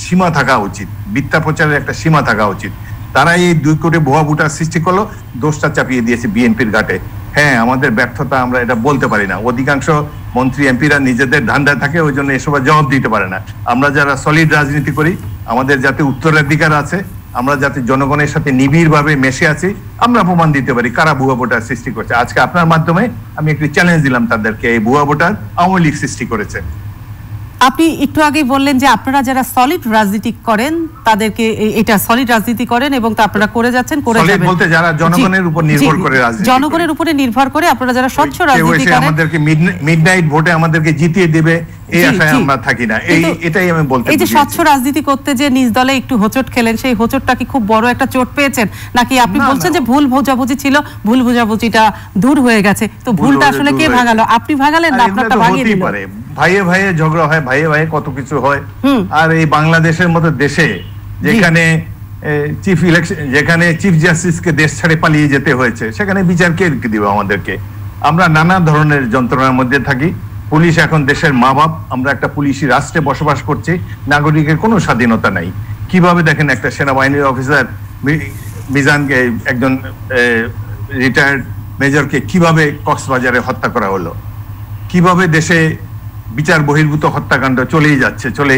সীমা থাকা উচিত, মিথ্যা প্রচারের একটা সীমা থাকা উচিত। তারা এই 2 কোটি ভুয়া ভোটার সৃষ্টি করলো, দোষটা চাপিয়ে দিয়েছে বিএনপির ঘাটে। হ্যাঁ, আমাদের ব্যর্থতা, আমরা এটা বলতে পারি না। অধিকাংশ মন্ত্রী এমপিরা নিজেদের ধান্দায় থাকে, ওই জন্য এসব জবাব দিতে পারে না। আমরা যারা সলিড রাজনীতি করি, আমাদের যাতে উত্তরাধিকার আছে, আমরা যাতে জনগণের সাথে নিবিড় ভাবে মেশে আছি, আমরা প্রমাণ দিতে পারি কারা ভুয়া ভোটার সৃষ্টি করছে। আজকে আপনার মাধ্যমে আমি একটি চ্যালেঞ্জ দিলাম তাদেরকে, এই ভুয়া ভোটার আওয়ামী লীগ সৃষ্টি করেছে। আপনি একটু আগেই বললেন যে আপনারা যারা সলিড রাজনীতি করেন তাদেরকে, এটা সলিড রাজনীতি করেন এবং তা আপনারা করে যাচ্ছেন, করে যাবেন। বলতে যারা জনগণের উপর নির্ভর করে রাজনীতি, জনগণের উপরে নির্ভর করে আপনারা যারা স্বচ্ছ রাজনীতি করেন, আমাদেরকে মিডনাইট ভোটে আমাদেরকে জিতিয়ে দেবে এই আশায় আমরা থাকি না। এটাই আমি বলতে চাই। এই যে স্বচ্ছ রাজনীতি করতে যে নিজ দলে একটু হোঁচট খেলেন, সেই হোঁচটটা কি খুব বড় একটা চোট পেয়েছেন, নাকি আপনি বলছেন যে ভুল বোঝাবুঝি ছিল, ভুল বোঝাবুঝিটা দূর হয়ে গেছে? তো ভুলটা আসলে কে ভাঙালো? আপনি ভাঙালেন না আপনারটা ভাঙিয়ে দিল? ভাইয়ে ভাইয়ে ঝগড়া হয়, ভাইয়ে ভাইয়ে কত কিছু হয়। আর এই বাংলাদেশের মতো দেশে যেখানে চিফ জাস্টিসকে দেশ ছেড়ে পালিয়ে যেতে হয়েছে, সেখানে বিচার কে দিবে আমাদেরকে? আমরা নানা ধরনের যন্ত্রণার মধ্যে থাকি। পুলিশ এখন দেশের মা বাপ, আমরা একটা পুলিশি রাষ্ট্রে বসবাস করছি, নাগরিকের কোনো স্বাধীনতা নাই। কিভাবে দেখেন একটা সেনাবাহিনীর অফিসার মিজানকে, একজন রিটায়ার্ড মেজরকে কিভাবে কক্সবাজারে হত্যা করা হলো, কিভাবে দেশে বিচার বহির্ভূত হত্যাকাণ্ড চলেই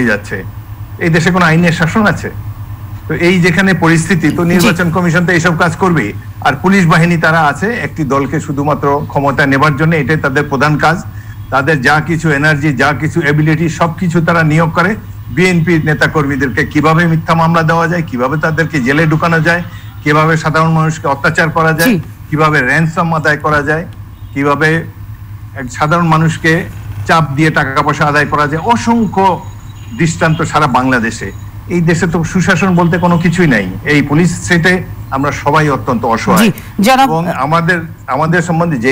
যাচ্ছে। এই দেশে কোনো আইনের শাসন আছে? তো এই যেখানে পরিস্থিতি, তো নির্বাচন কমিশন তো এইসব কাজ করবে। আর পুলিশ বাহিনী তারা আছে একটি দলকে শুধুমাত্র ক্ষমতা নেবার জন্য, এটাই তাদের প্রধান কাজ। তাদের যা কিছু এনার্জি, যা কিছু এবিলিটি, সবকিছু তারা নিয়োগ করে বিএনপি নেতা কর্মীদেরকে কিভাবে মিথ্যা মামলা দেওয়া যায়, কিভাবে তাদেরকে জেলে ঢুকানো যায়, কিভাবে সাধারণ মানুষকে অত্যাচার করা যায়, কিভাবে র্যানসাম আদায় করা যায়, কিভাবে এক সাধারণ মানুষকে চাপ দিয়ে টাকা পয়সা আদায় করা যায়। অসংখ্য দৃষ্টান্ত সারা বাংলাদেশে। এই দেশে তো সুশাসন বলতে কোনো কিছুই নাই। এই পুলিশ সেটে আমরা সবাই অত্যন্ত অসহায়। এবং আমাদের সম্বন্ধে যে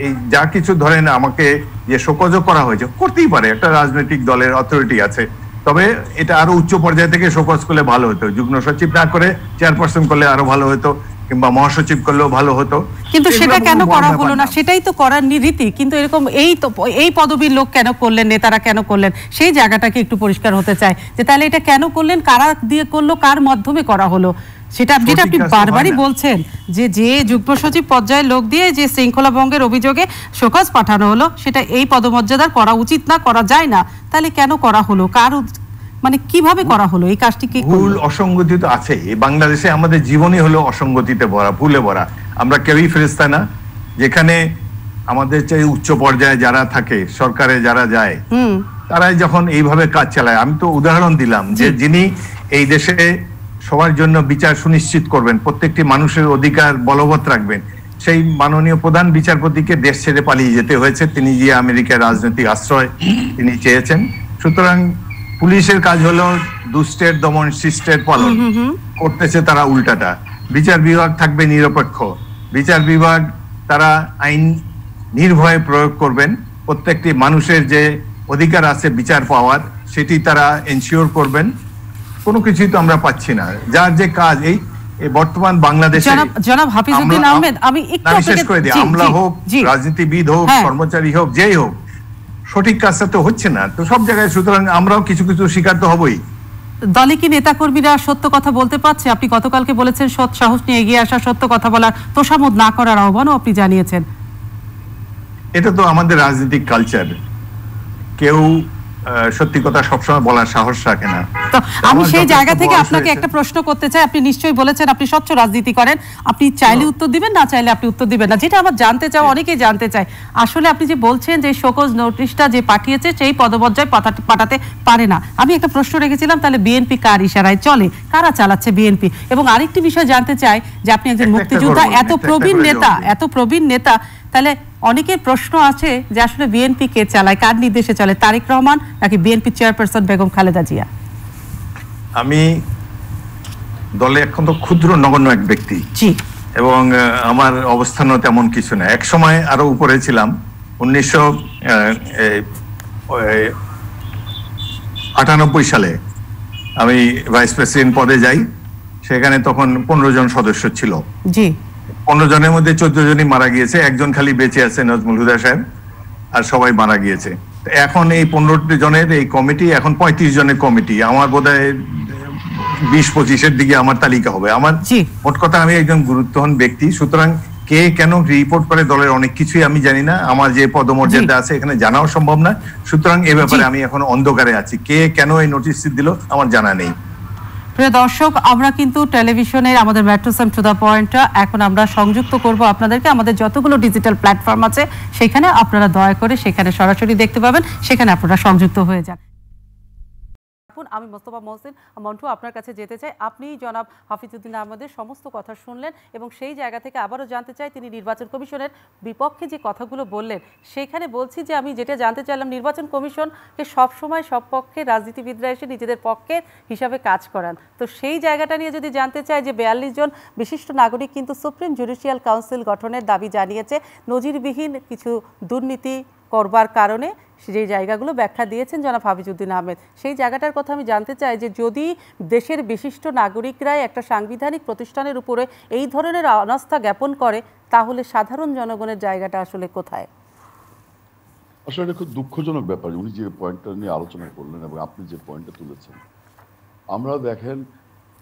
এই যা কিছু ধরেন আমাকে যে শোকজ করা হয়েছে, করতেই পারে, একটা রাজনৈতিক দলের অথরিটি আছে, তবে এটা আরো উচ্চ পর্যায় থেকে শোকজ করলে ভালো হতো। যুগ্ম সচিব না করে চেয়ারপারসন করলে আরো ভালো হতো, কিংবা মহাসচিব করলেও ভালো হতো। কিন্তু সেটা কেন করা হলো না? সেটাই তো করার রীতি। কিন্তু এরকম এই পদবীর লোক কেন করলেন, নেতারা কেন করলেন, সেই জায়গাটাকে একটু পরিষ্কার হতে চায় যে তাহলে এটা কেন করলেন, কারা দিয়ে করলো, কার মাধ্যমে করা হলো। যেটা আপনি বারবারই বলছেন যে যুগ্ম সচিব পর্যায়ের লোক দিয়ে যে শৃঙ্খলা ভঙ্গের অভিযোগে শোকজ পাঠানো হলো, সেটা এই পদমর্যাদার করা উচিত না, করা যায় না। তাহলে কেন করা হলো, কার মানে কিভাবে করা হলো এই কাজটি? কি ভুল অসঙ্গতি তো আছে বাংলাদেশে। আমাদের জীবনই হলো অসঙ্গতিতে ভরা, ভুলে ভরা। আমরা কেউই ফেরেশতা না। যেখানে আমাদের চেয়ে উচ্চ পর্যায়ে যারা থাকে, সরকারে যারা যায়, তারাই যখন এইভাবে কাজ চালায়। আমি তো উদাহরণ দিলাম যে যিনি এই দেশে সবার জন্য বিচার সুনিশ্চিত করবেন, প্রত্যেকটি মানুষের অধিকার বলবৎ রাখবেন, সেই মাননীয় প্রধান বিচারপতিকে দেশ ছেড়ে পালিয়ে যেতে হয়েছে। তিনি গিয়ে আমেরিকার রাজনৈতিক আশ্রয় তিনি চেয়েছেন। সুতরাং পুলিশের কাজ হলো দুষ্টের দমন, শিষ্টের পালন, করতেছে তারা উল্টাটা। বিচার বিভাগ থাকবে নিরপেক্ষ, বিচার বিভাগ তারা আইন নির্ভয়ে প্রয়োগ করবেন, প্রত্যেকটি মানুষের যে অধিকার আছে বিচার পাওয়ার সেটি তারা এনশিওর করবেন। কোনো কিছুই তো আমরা পাচ্ছি না। যার যে কাজ এই বর্তমান বাংলাদেশে, জনাব হাফিজউদ্দিন আহমেদ, আমি একটু বিশেষ করে দিই, আমলা হোক, রাজনীতিবিদ হোক, কর্মচারী হোক, যেই হোক, সঠিক কাজটা তো হচ্ছে না তো সব জায়গায়। সুতরাং আমরাও কিছু কিছু স্বীকার তো হবই। দলে কি নেতাকর্মীরা সত্য কথা বলতে পারছে? আপনি গতকালকে বলেছেন সৎ সাহস নিয়ে এগিয়ে আসা, সত্য কথা বলার, তোষামোদ না করার আহ্বানও আপনি জানিয়েছেন। এটা তো আমাদের রাজনৈতিক কালচার। কেউ সত্যি কথা সবসময় বলার সাহস রাখে না। তো আমি সেই জায়গা থেকে আপনাকে একটা প্রশ্ন করতে চাই। আপনি নিশ্চয়ই বলেছেন আপনি স্বচ্ছ রাজনীতি করেন, আপনি চাইলে উত্তর দিবেন, না চাইলে আপনি উত্তর দিবেন না। যেটা আমার জানতে চাই, অনেকেই জানতে চায়, আসলে আপনি যে বলছেন যে শোকজ নোটিশটা যে পাঠিয়েছে সেই পদপর্যায়ে পাঠাতে পারে না। আমি একটা প্রশ্ন রেখেছিলাম, তাহলে বিএনপি কার ইশারায় চলে, কারা চালাচ্ছে বিএনপি? এবং আরেকটি বিষয় জানতে চাই যে আপনি একজন মুক্তিযোদ্ধা, এত প্রবীণ নেতা, তাহলে অনেকের প্রশ্ন আছে যে আসলে বিএনপি কে চালায়, কার নির্দেশে চলে, তারেক রহমান নাকি বিএনপি চেয়ারপারসন বেগম খালেদা জিয়া? আমি দলে এখন তো ক্ষুদ্র নগণ্য এক ব্যক্তি, এবং আমার অবস্থানও তেমন কিছু না। এক সময় আরো উপরে ছিলাম। 1998 সালে আমি ভাইস প্রেসিডেন্ট পদে যাই। সেখানে তখন 15 জন সদস্য ছিল। 15 জনের মধ্যে 14 জনই মারা গিয়েছে, একজন খালি বেঁচে আছে, নজমুল হুদা সাহেব, আর সবাই মারা গিয়েছে। এখন এই 15 জনের এই কমিটি এখন 35 জনের কমিটি। আমার বোধহয় 20-25-এর দিকে আমার তালিকা হবে। আমার মোট কথা, আমি একজন গুরুত্বহীন ব্যক্তি, সুতরাং কে কেন রিপোর্ট করে দলের অনেক কিছুই আমি জানি না। আমার যে পদমর্যাদা আছে এখানে জানাও সম্ভব না। সুতরাং এ ব্যাপারে আমি এখন অন্ধকারে আছি। কে কেন এই নোটিশ দিল আমার জানা নেই। প্রিয় দর্শক, আমরা কিন্তু টেলিভিশনের আমাদের মেট্রোসাম টু দ্য পয়েন্টটা এখন আমরা সংযুক্ত করব আপনাদেরকে। আমাদের যতগুলো ডিজিটাল প্ল্যাটফর্ম আছে সেখানে আপনারা দয়া করে সেখানে সরাসরি দেখতে পাবেন, সেখানে আপনারা সংযুক্ত হয়ে যান। আমি মোস্তফা মহসিন মন্টু আপনার কাছে যেতে চাই। আপনি জনাব হাফিজউদ্দিন আহমেদের সমস্ত কথা শুনলেন এবং সেই জায়গা থেকে আবারও জানতে চাই তিনি নির্বাচন কমিশনের বিপক্ষে যে কথাগুলো বললেন, সেখানে বলছি যে আমি যেটা জানতে চাইলাম, নির্বাচন কমিশনকে সবসময় সব পক্ষে রাজনীতিবিদরা এসে নিজেদের পক্ষের হিসাবে কাজ করান। তো সেই জায়গাটা নিয়ে যদি জানতে চাই যে 42 জন বিশিষ্ট নাগরিক কিন্তু সুপ্রিম জুডিশিয়াল কাউন্সিল গঠনের দাবি জানিয়েছে নজিরবিহীন কিছু দুর্নীতি করবার কারণে, যে জায়গাগুলো ব্যাখ্যা দিয়েছেন জনাব হাফিজউদ্দিন আহমেদ। সেই জায়গাটার কথা আমি জানতে চাই যে যদি দেশের বিশিষ্ট নাগরিকরাই একটা সাংবিধানিক প্রতিষ্ঠানের উপরে এই ধরনের অনাস্থা জ্ঞাপন করে, তাহলে সাধারণ জনগণের জায়গাটা আসলে কোথায়? আসলে এটা খুব দুঃখজনক ব্যাপার উনি যে পয়েন্টটা নিয়ে আলোচনা করলেন এবং আপনি যে পয়েন্টটা তুলেছেন। আমরা দেখেন,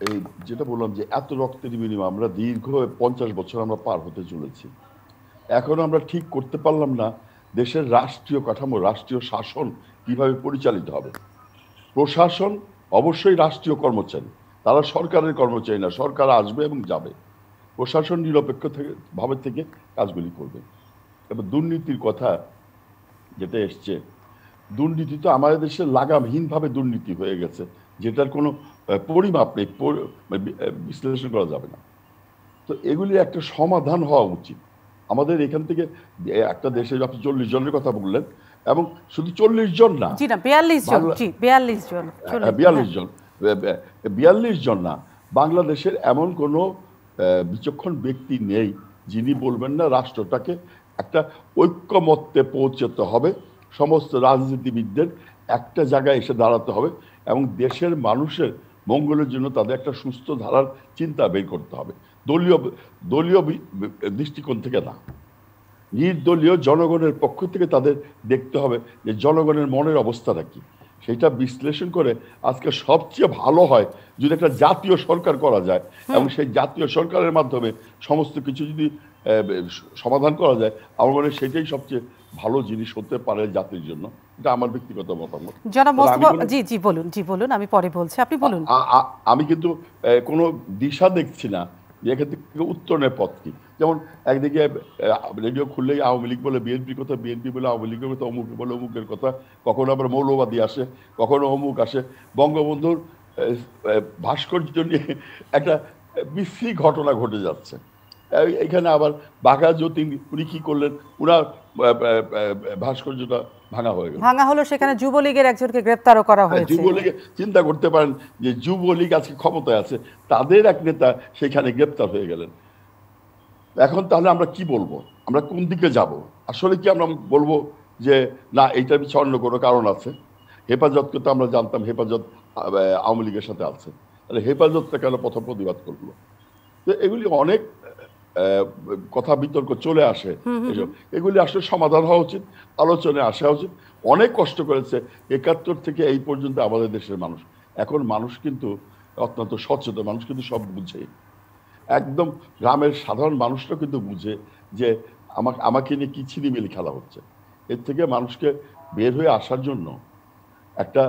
এই যেটা বললাম যে এত রক্তের বিনিময়ে আমরা দীর্ঘ 50 বছর আমরা পার হতে চলেছি। এখন আমরা ঠিক করতে পারলাম না দেশের রাষ্ট্রীয় কাঠামো, রাষ্ট্রীয় শাসন কিভাবে পরিচালিত হবে। প্রশাসন অবশ্যই রাষ্ট্রীয় কর্মচারী, তারা সরকারের কর্মচারী না, সরকার আসবে এবং যাবে। প্রশাসন নিরপেক্ষ ভাবে থেকে কাজগুলি করবে। এবার দুর্নীতির কথা যেটা এসছে, দুর্নীতি তো আমাদের দেশে লাগামহীনভাবে দুর্নীতি হয়ে গেছে, যেটার কোনো পরিমাপ নেই, বিশ্লেষণ করা যাবে না। তো এগুলি একটা সমাধান হওয়া উচিত আমাদের এখান থেকে। একটা দেশে আপনি 40 জনের কথা বললেন, এবং শুধু 40 জন না, 42 জন না, বাংলাদেশের এমন কোনো বিচক্ষণ ব্যক্তি নেই যিনি বলবেন না রাষ্ট্রটাকে একটা ঐক্যমত্যে পৌঁছতে হবে, সমস্ত রাজনীতিবিদদের একটা জায়গায় এসে দাঁড়াতে হবে এবং দেশের মানুষের মঙ্গলের জন্য তাদের একটা সুস্থ ধারার চিন্তা বের করতে হবে, দলীয় দৃষ্টিকোণ থেকে না, নির্দলীয় জনগণের পক্ষ থেকে তাদের দেখতে হবে যে জনগণের মনের অবস্থাটা কি, সেটা বিশ্লেষণ করে আজকে সবচেয়ে ভালো হয় যদি একটা জাতীয় সরকার করা যায় এবং সেই জাতীয় সরকারের মাধ্যমে সমস্ত কিছু যদি সমাধান করা যায়, আমার মনে হয় সেটাই সবচেয়ে ভালো জিনিস হতে পারে জাতির জন্য। এটা আমার ব্যক্তিগত মতামত। আমি পরে বলছি, আপনি বলুন। আমি কিন্তু কোনো দিশা দেখছি না যে এখান থেকে উত্তরণের পথ কি। যেমন একদিকে রেডিও খুললেই আওয়ামী লীগ বলে বিএনপির কথা, বিএনপি বলে আওয়ামী লীগের কথা, অমুক বলে অমুকের কথা, কখনো আবার মৌলবাদী আসে, কখনো অমুক আসে। বঙ্গবন্ধুর ভাস্কর্য নিয়ে একটা বিশ্রী ঘটনা ঘটে যাচ্ছে। এখানে আবার বাঘা যতীন উনি কি করলেন, উনার ভাস্কর্যটা ভাঙা হলো, সেখানে যুবলীগের একজনকে গ্রেফতারও করা হয়েছে। যুবলীগের চিন্তা করতে পারেন যে যুবলীগ আজকে ক্ষমতায় আছে, তাদের এক নেতা সেখানে গ্রেফতার হয়ে গেলেন। এখন তাহলে আমরা কি বলবো, আমরা কোন দিকে যাব? আসলে কি আমরা বলবো যে না এইটার পিছনে অন্য কোনো কারণ আছে? হেফাজতকে তো আমরা জানতাম হেফাজত আওয়ামী লীগের সাথে আছে, তাহলে হেফাজতটা কেন প্রথম প্রতিবাদ করলো? তো এগুলি অনেক কথা বিতর্ক চলে আসে, এগুলি আসলে সমাধান হওয়া উচিত, আলোচনায় আসা উচিত। অনেক কষ্ট করেছে 71 থেকে এই পর্যন্ত আমাদের দেশের মানুষ। এখন মানুষ কিন্তু অত্যন্ত সচেতন, মানুষ কিন্তু সব বুঝে, একদম গ্রামের সাধারণ মানুষরা কিন্তু বুঝে যে আমাকে নিয়ে কি ছিনিমিনি খেলা হচ্ছে। এর থেকে মানুষকে বের হয়ে আসার জন্য একটা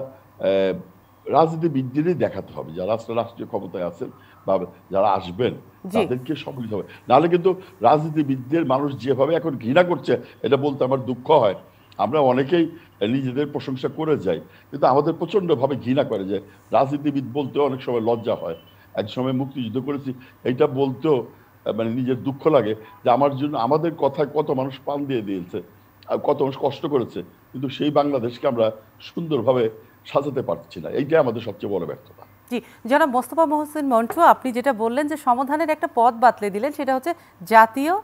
রাজনীতিবিদদেরই দেখাতে হবে, যারা রাষ্ট্রীয় ক্ষমতায় আছেন বা যারা আসবেন তাদেরকে সম্মিলিত হবে। নাহলে কিন্তু রাজনীতিবিদদের মানুষ যেভাবে এখন ঘৃণা করছে, এটা বলতে আমার দুঃখ হয়। আমরা অনেকেই নিজেদের প্রশংসা করে যাই, কিন্তু আমাদের প্রচণ্ডভাবে ঘৃণা করে যে রাজনীতিবিদ বলতেও অনেক সময় লজ্জা হয়। এক সময় মুক্তিযুদ্ধ করেছি, এইটা বলতেও মানে নিজের দুঃখ লাগে যে আমার জন্য আমাদের কথায় কত মানুষ প্রাণ দিয়ে দিয়েছে, কত মানুষ কষ্ট করেছে, কিন্তু সেই বাংলাদেশকে আমরা সুন্দরভাবে সাজাতে পারছি না। এইটাই আমাদের সবচেয়ে বড় ব্যর্থতা। জি, জনাব মোস্তফা মহসিন মন্টু, আপনি যেটা বললেন যে সমাধানের একটা পথ বাতলে দিলেন, সেটা হচ্ছে জাতীয়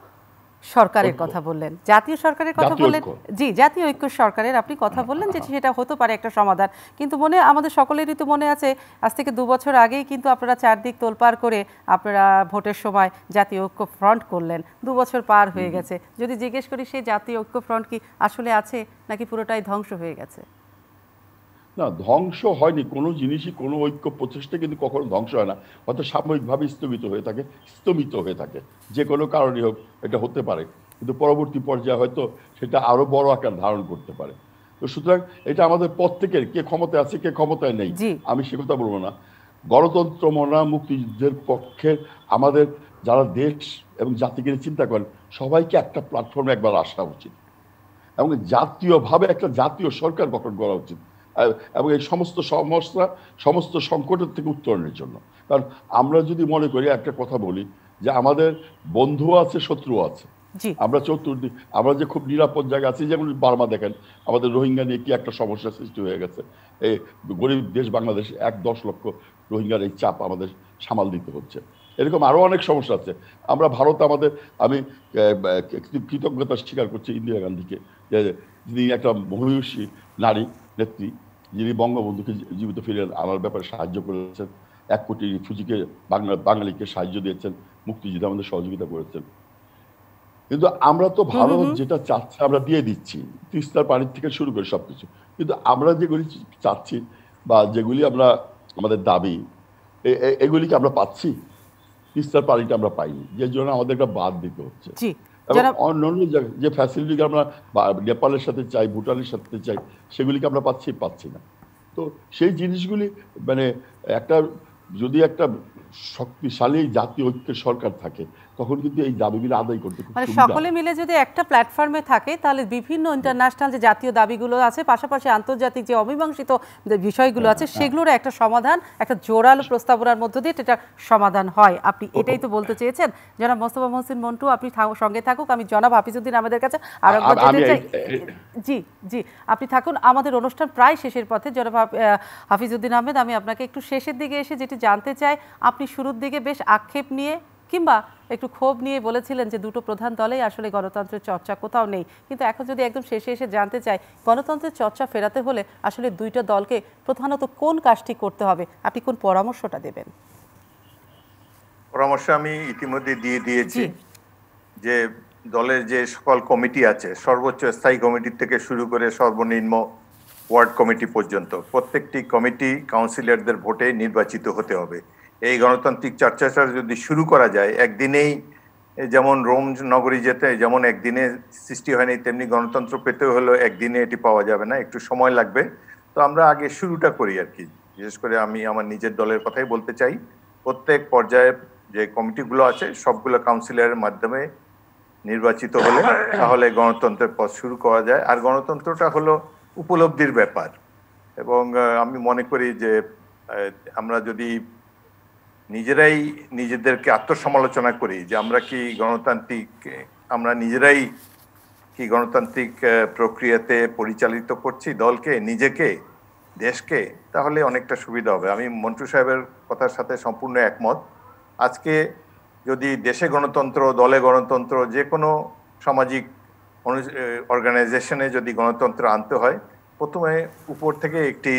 সরকারের কথা বললেন, জাতীয় সরকারের কথা বললেন। জি, জাতীয় ঐক্য সরকারের আপনি কথা বললেন যে সেটা হতে পারে একটা সমাধান। কিন্তু আমাদের সকলেরই তো মনে আছে, আজ থেকে 2 বছর আগেই কিন্তু আপনারা চারদিক তোলপাড় করে আপনারা ভোটের সময় জাতীয় ঐক্য ফ্রন্ট করলেন। 2 বছর পার হয়ে গেছে। যদি জিজ্ঞেস করি, সেই জাতীয় ঐক্য ফ্রন্ট কি আসলে আছে, নাকি পুরোটাই ধ্বংস হয়ে গেছে? না, ধ্বংস হয়নি কোনো জিনিসই, কোনো ঐক্য প্রচেষ্টা কিন্তু কখনো ধ্বংস হয় না, হয়তো সাময়িকভাবে স্থগিত হয়ে থাকে, যে কোনো কারণে হোক এটা হতে পারে, কিন্তু পরবর্তী পর্যায়ে হয়তো সেটা আরো বড় আকার ধারণ করতে পারে। তো সুতরাং এটা আমাদের প্রত্যেকের, কে ক্ষমতায় আছে কে ক্ষমতায় নেই আমি সে কথা বলবো না, গণতন্ত্র মনা মুক্তিযুদ্ধের পক্ষে আমাদের যারা দেশ এবং জাতিকে চিন্তা করেন সবাইকে একটা প্ল্যাটফর্মে একবার আসা উচিত এবং জাতীয়ভাবে একটা জাতীয় সরকার গঠন করা উচিত এবং এই সমস্ত সমস্যা, সমস্ত সংকটের থেকে উত্তরণের জন্য। কারণ আমরা যদি মনে করি, একটা কথা বলি যে আমাদের বন্ধু আছে শত্রু আছে, আমরা চতুর্দিক আমরা যে খুব নিরাপদ জায়গা আছি, যেমন বার্মা দেখেন আমাদের রোহিঙ্গা নিয়ে কি একটা সমস্যা সৃষ্টি হয়ে গেছে, এই গরিব দেশ বাংলাদেশ 1-10 লক্ষ রোহিঙ্গার এই চাপ আমাদের সামাল দিতে হচ্ছে, এরকম আরো অনেক সমস্যা আছে। আমরা ভারত আমাদের, আমি কৃতজ্ঞতা স্বীকার করছি ইন্দিরা গান্ধীকে, যে যিনি একটা মহিষী নারী নেত্রী, যিনি বঙ্গবন্ধুকে জীবিত ফিরে আনার ব্যাপারে সাহায্য করেছেন, 1 কোটি রিফিউজিকে বাঙালিকে সাহায্য দিয়েছেন, মুক্তিযুদ্ধে আমাদের সহযোগিতা করেছেন। কিন্তু আমরা তো ভারত যেটা চাচ্ছে আমরা দিয়ে দিচ্ছি, তিস্তার পানির থেকে শুরু করে সবকিছু, কিন্তু আমরা যেগুলি চাচ্ছি বা যেগুলি আমরা আমাদের দাবি, এগুলিকে আমরা পাচ্ছি? তিস্তার পানিটা আমরা পাইনি, যে জন্য আমাদের একটা বাদ দিতে হচ্ছে। এবং অন্যান্য যে ফ্যাসিলিটি আমরা নেপালের সাথে চাই, ভুটানের সাথে চাই, সেগুলিকে আমরা পাচ্ছি না। তো সেই জিনিসগুলি মানে যদি একটা শক্তিশালী জাতীয় ঐক্যের সরকার থাকে, তখন কিন্তু এই দাবিগুলো আদায় করতে খুব সুবিধা। সকলে মিলে যদি একটা প্ল্যাটফর্মে থাকে, তাহলে বিভিন্ন ইন্টারন্যাশনাল যে জাতীয় দাবিগুলো আছে, পাশাপাশি আন্তর্জাতিক যে অমীমাংসিত বিষয়গুলো আছে, সেগুলোর একটা সমাধান, একটা জোরালো প্রস্তাবনার মধ্য দিয়ে এটা সমাধান হয়। আপনি এটাই তো বলতে চেয়েছেন। জনাব মোস্তফা মহসিন মন্টু, আপনি সঙ্গে থাকুক। আমি জনাব হাফিজউদ্দিন আমাদের কাছে আরো একবার যেতে চাই। জি, আপনি থাকুন। আমাদের অনুষ্ঠান প্রায় শেষের পথে। জনাব হাফিজউদ্দিন আহমেদ, আমি আপনাকে একটু শেষের দিকে এসে যেটি জানতে চাই, আপনি শুরুর দিকে বেশ আক্ষেপ নিয়ে কিংবা একটু ক্ষোভ নিয়ে বলেছিলেন যে দুটো প্রধান দলেই আসলে গণতন্ত্রের চর্চা কোথাও নেই, কিন্তু এখন যদি একদম শেষে এসে জানতে চাই, গণতন্ত্রের চর্চা ফেরাতে হলে আসলে দুইটা দলকে প্রধানত কোন কাজটি করতে হবে, আপনি কোন পরামর্শটা দেবেন? পরামর্শ আমি ইতিমধ্যে দিয়ে দিয়েছি, যে দলের যে সকল কমিটি আছে, সর্বোচ্চ স্থায়ী কমিটি থেকে শুরু করে সর্বনিম্ন ওয়ার্ড কমিটি পর্যন্ত, প্রত্যেকটি কমিটি কাউন্সিলরদের ভোটে নির্বাচিত হতে হবে। এই গণতান্ত্রিক চর্চাটা যদি শুরু করা যায়, একদিনেই, যেমন রোম নগরী যেমন একদিনে সৃষ্টি হয়নি, তেমনি গণতন্ত্র পেতে হলেও একদিনে এটি পাওয়া যাবে না, একটু সময় লাগবে। তো আমরা আগে শুরুটা করি আর কি। বিশেষ করে আমি আমার নিজের দলের কথাই বলতে চাই, প্রত্যেক পর্যায়ে যে কমিটিগুলো আছে সবগুলো কাউন্সিলরের মাধ্যমে নির্বাচিত হলে তাহলে গণতন্ত্রের পথ শুরু করা যায়। আর গণতন্ত্রটা হলো উপলব্ধির ব্যাপার, এবং আমি মনে করি যে আমরা যদি নিজেরাই নিজেদেরকে আত্মসমালোচনা করি যে আমরা নিজেরাই কি গণতান্ত্রিক প্রক্রিয়াতে পরিচালিত করছি দলকে, নিজেকে, দেশকে, তাহলে অনেকটা সুবিধা হবে। আমি মন্টু সাহেবের কথার সাথে সম্পূর্ণ একমত। আজকে যদি দেশে গণতন্ত্র, দলে গণতন্ত্র, যে কোনো সামাজিক অর্গানাইজেশনে যদি গণতন্ত্র আনতে হয়, প্রথমে উপর থেকে একটি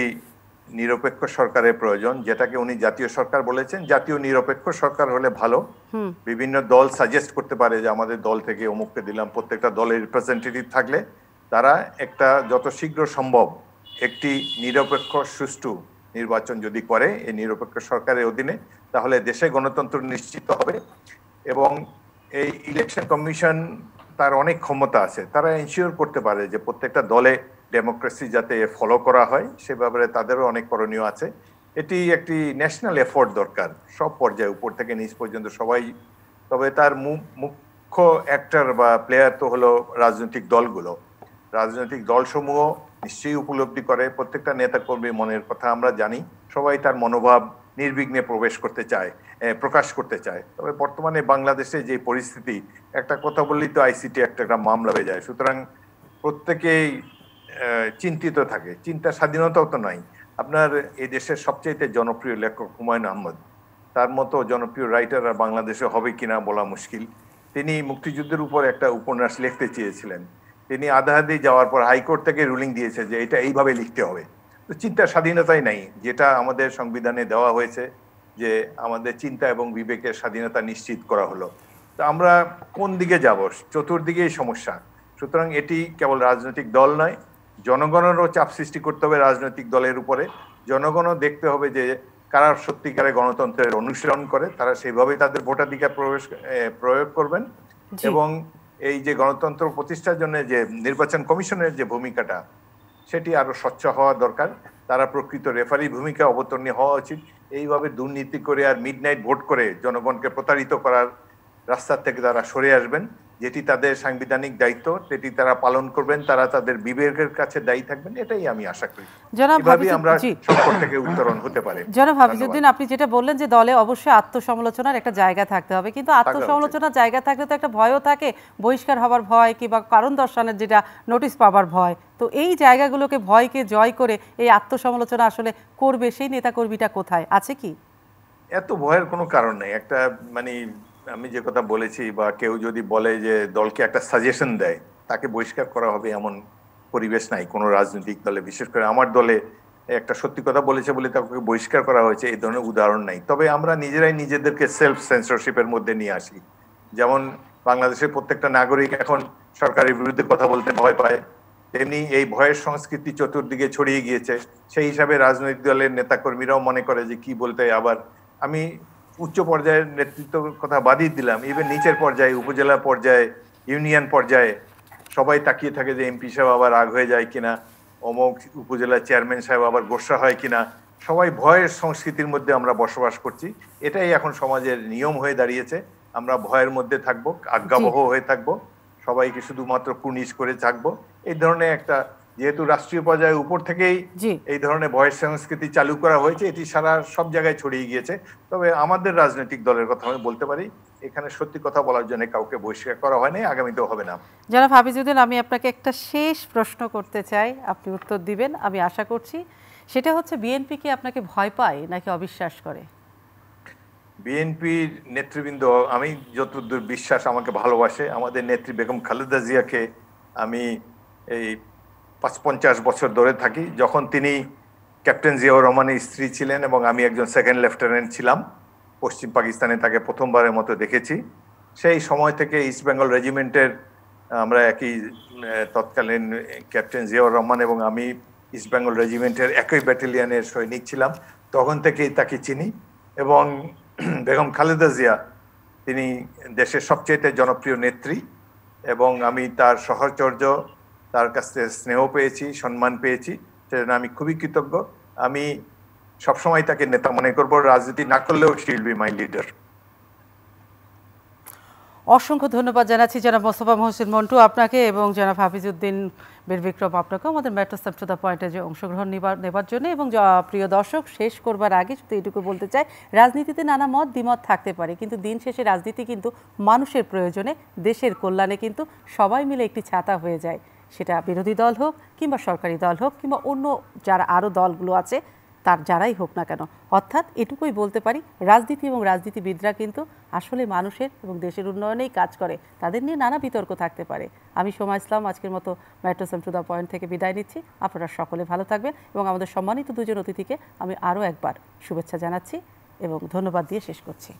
নিরপেক্ষ সরকারের প্রয়োজন, যেটাকে উনি জাতীয় সরকার বলেছেন। জাতীয় নিরপেক্ষ সরকার হলে ভালো। বিভিন্ন দল সাজেস্ট করতে পারে যে আমাদের দল থেকে অমুককে দিলাম। প্রত্যেকটা দলের রিপ্রেজেন্টেটিভ থাকলে তারা একটা যত শীঘ্র সম্ভব একটি নিরপেক্ষ সুষ্ঠু নির্বাচন যদি করে এই নিরপেক্ষ সরকারের অধীনে, তাহলে দেশে গণতন্ত্র নিশ্চিত হবে। এবং এই ইলেকশন কমিশন তার অনেক ক্ষমতা আছে, তারা এনশিওর করতে পারে যে প্রত্যেকটা দলে ডেমোক্রেসি যাতে ফলো করা হয়, সে ব্যাপারে তাদেরও অনেক করণীয় আছে। এটি একটি ন্যাশনাল এফোর্ট দরকার, সব পর্যায়ে উপর থেকে নিচ পর্যন্ত সবাই। তবে তার মুখ্য অ্যাক্টর বা প্লেয়ার তো হলো রাজনৈতিক দলগুলো। রাজনৈতিক দলসমূহ নিশ্চয়ই উপলব্ধি করে, প্রত্যেকটা নেতা কর্মীর মনের কথা আমরা জানি, সবাই তার মনোভাব নির্বিঘ্নে প্রকাশ করতে চায়। তবে বর্তমানে বাংলাদেশে যে পরিস্থিতি, একটা কথা বললেই তো আইসিটি একটা মামলা হয়ে যায়, সুতরাং প্রত্যেকেই চিন্তিত থাকে, চিন্তার স্বাধীনতাও তো নাই। আপনার এই দেশের সবচেয়ে জনপ্রিয় লেখক হুমায়ুন আহমেদ, তার মতো জনপ্রিয় রাইটার আর বাংলাদেশে হবে কিনা বলা মুশকিল। তিনি মুক্তিযুদ্ধের উপর একটা উপন্যাস লিখতে চেয়েছিলেন। তিনি আধাআধি যাওয়ার পর হাইকোর্ট থেকে রুলিং দিয়েছে যে এটা এইভাবে লিখতে হবে। তো চিন্তার স্বাধীনতাই নাই, যেটা আমাদের সংবিধানে দেওয়া হয়েছে যে আমাদের চিন্তা এবং বিবেকের স্বাধীনতা নিশ্চিত করা হলো। তো আমরা কোন দিকে যাব? চতুর্দিকেই সমস্যা। সুতরাং এটি কেবল রাজনৈতিক দল নয়, জনগণেরও চাপ সৃষ্টি করতে হবে রাজনৈতিক দলের উপরে। জনগণও দেখতে হবে যে কারা সত্যিকারে গণতন্ত্রের অনুশীলন করে, তারা সেইভাবেই তাদের ভোটাধিকার প্রয়োগ করবেন। এবং এই যে গণতন্ত্র প্রতিষ্ঠার জন্য যে নির্বাচন কমিশনের যে ভূমিকাটা, সেটি আরো স্বচ্ছ হওয়া দরকার। তারা প্রকৃত রেফারি ভূমিকা অবতীর্ণ হওয়া উচিত। এইভাবে দুর্নীতি করে আর মিডনাইট ভোট করে জনগণকে প্রতারিত করার রাস্তা থেকে তারা সরে আসবেন, যেটি তাদের সাংবিধানিক দায়িত্ব, সেটি তারা পালন করবেন, তারা তাদের বিবেকের কাছে দায়ী থাকবেন, এটাই আমি আশা করি। এভাবেই আমরা সংকট থেকে উত্তরণ হতে পারে। জনাব হাফিজউদ্দিন, আপনি যেটা বললেন যে দলে অবশ্যই আত্মসমালোচনার একটা জায়গা থাকতে হবে, কিন্তু আত্মসমালোচনার জায়গা থাকলে তো একটা ভয়ও থাকে, বহিষ্কার হবার ভয় কিংবা কারণ দর্শানোর যেটা নোটিশ পাবার ভয়। তো এই জায়গাগুলোকে, ভয়কে জয় করে এই আত্মসমালোচনা আসলে করবে সেই নেতাকর্মীটা কোথায় আছে? কি এত ভয়ের কোনো কারণ নেই। একটা মানে আমি যে কথা বলেছি, বা কেউ যদি বলে যে দলকে একটা সাজেশন দেয় তাকে বহিষ্কার করা হবে, এমন পরিবেশ নাই কোনো রাজনৈতিক দলে। বিশেষ করে আমার দলে একটা সত্যি কথা বলেছে বলে তাকে বহিষ্কার করা হয়েছে, এই ধরনের উদাহরণ নাই। তবে আমরা নিজেরাই নিজেদেরকে সেলফ সেন্সরশিপের মধ্যে নিয়ে আসি। যেমন বাংলাদেশের প্রত্যেকটা নাগরিক এখন সরকারের বিরুদ্ধে কথা বলতে ভয় পায়, তেমনি এই ভয়ের সংস্কৃতি চতুর্দিকে ছড়িয়ে গিয়েছে। সেই হিসাবে রাজনৈতিক দলের নেতাকর্মীরাও মনে করে যে কি বলতে। আবার আমি উচ্চ পর্যায়ের নেতৃত্বের কথা বাদই দিলাম, ইভেন নিচের পর্যায়ে, উপজেলা পর্যায়ে, ইউনিয়ন পর্যায়ে সবাই তাকিয়ে থাকে যে এমপি সাহেব আবার রাগ হয়ে যায় কিনা, অমুক উপজেলা চেয়ারম্যান সাহেব আবার গোসা হয় কিনা। সবাই ভয়ের সংস্কৃতির মধ্যে আমরা বসবাস করছি। এটাই এখন সমাজের নিয়ম হয়ে দাঁড়িয়েছে। আমরা ভয়ের মধ্যে থাকবো, আজ্ঞাবহ হয়ে থাকবো, সবাইকে শুধুমাত্র কুনিশ করে থাকবো। এই ধরনের একটা, যেহেতু রাষ্ট্রীয় পর্যায়ে উপর থেকেই এই ধরনের ভয়ের সংস্কৃতি চালু করা হয়েছে, এটি সারা সব জায়গায় ছড়িয়ে গিয়েছে। তবে আমাদের রাজনৈতিক দলের কথা আমি বলতে পারি, এখানে সত্যি কথা বলার জন্য কাউকে বহিষ্কার করা হয়নি, আগামীতেও হবে না। জনাব হাফিজউদ্দিন, আমি আপনাকে একটা শেষ প্রশ্ন করতে চাই, আপনি উত্তর দিবেন আমি আশা করছি। সেটা হচ্ছে, বিএনপি কি আপনাকে ভয় পায় নাকি অবিশ্বাস করে? বিএনপির নেতৃবৃন্দ, আমি যতদূর বিশ্বাস, আমাকে ভালোবাসে। আমাদের নেত্রী বেগম খালেদা জিয়াকে আমি এই ৫-৫০ বছর ধরে থাকি। যখন তিনি ক্যাপ্টেন জিয়াউর রহমানের স্ত্রী ছিলেন এবং আমি একজন সেকেন্ড লেফটেন্যান্ট ছিলাম, পশ্চিম পাকিস্তানে তাকে প্রথমবারের মতো দেখেছি। সেই সময় থেকে ইস্ট বেঙ্গল রেজিমেন্টের আমরা একই, তৎকালীন ক্যাপ্টেন জিয়াউর রহমান এবং আমি ইস্ট বেঙ্গল রেজিমেন্টের একই ব্যাটালিয়নের সৈনিক ছিলাম, তখন থেকেই তাকে চিনি। এবং বেগম খালেদা জিয়া, তিনি দেশের সবচেয়ে জনপ্রিয় নেত্রী, এবং আমি তার সহচর্য, তার কাছ থেকে স্নেহ পেয়েছি, সম্মান পেয়েছি, সেজন্য আমি খুবই কৃতজ্ঞ। আমি সবসময় তাকে নেতা মনে করব, রাজনীতি না করলেও she will be my leader. অসংখ্য ধন্যবাদ জানাচ্ছি জনাব মোস্তফা মহসিন মন্টু আপনাকে, এবং জনাব হাফিজউদ্দিন বীর বিক্রম আপনাকে আমাদের মেট্রো স্টেপ টু দ্য পয়েন্টে যে অংশগ্রহণ নেবার জন্য। এবং প্রিয় দর্শক, শেষ করবার আগে শুধু এটুকু বলতে চাই, রাজনীতিতে নানা মত দ্বিমত থাকতে পারে, কিন্তু দিন শেষে রাজনীতি কিন্তু মানুষের প্রয়োজনে, দেশের কল্যাণে কিন্তু সবাই মিলে একটি ছাতা হয়ে যায়। সেটা বিরোধী দল হোক কিংবা সরকারি দল হোক কিংবা অন্য যারা আরও দলগুলো আছে, তার যারাই হোক না কেন। অর্থাৎ এটুকুই বলতে পারি, রাজনীতি এবং রাজনীতিবিদরা কিন্তু আসলে মানুষের এবং দেশের উন্নয়নেই কাজ করে। তাদের নিয়ে নানা বিতর্ক থাকতে পারে। আমি সোমা ইসলাম আজকের মতো metro step to the point থেকে বিদায় নিচ্ছি। আপনারা সকলে ভালো থাকবেন, এবং আমাদের সম্মানিত দুজন অতিথিকে আমি আরও একবার শুভেচ্ছা জানাচ্ছি এবং ধন্যবাদ দিয়ে শেষ করছি।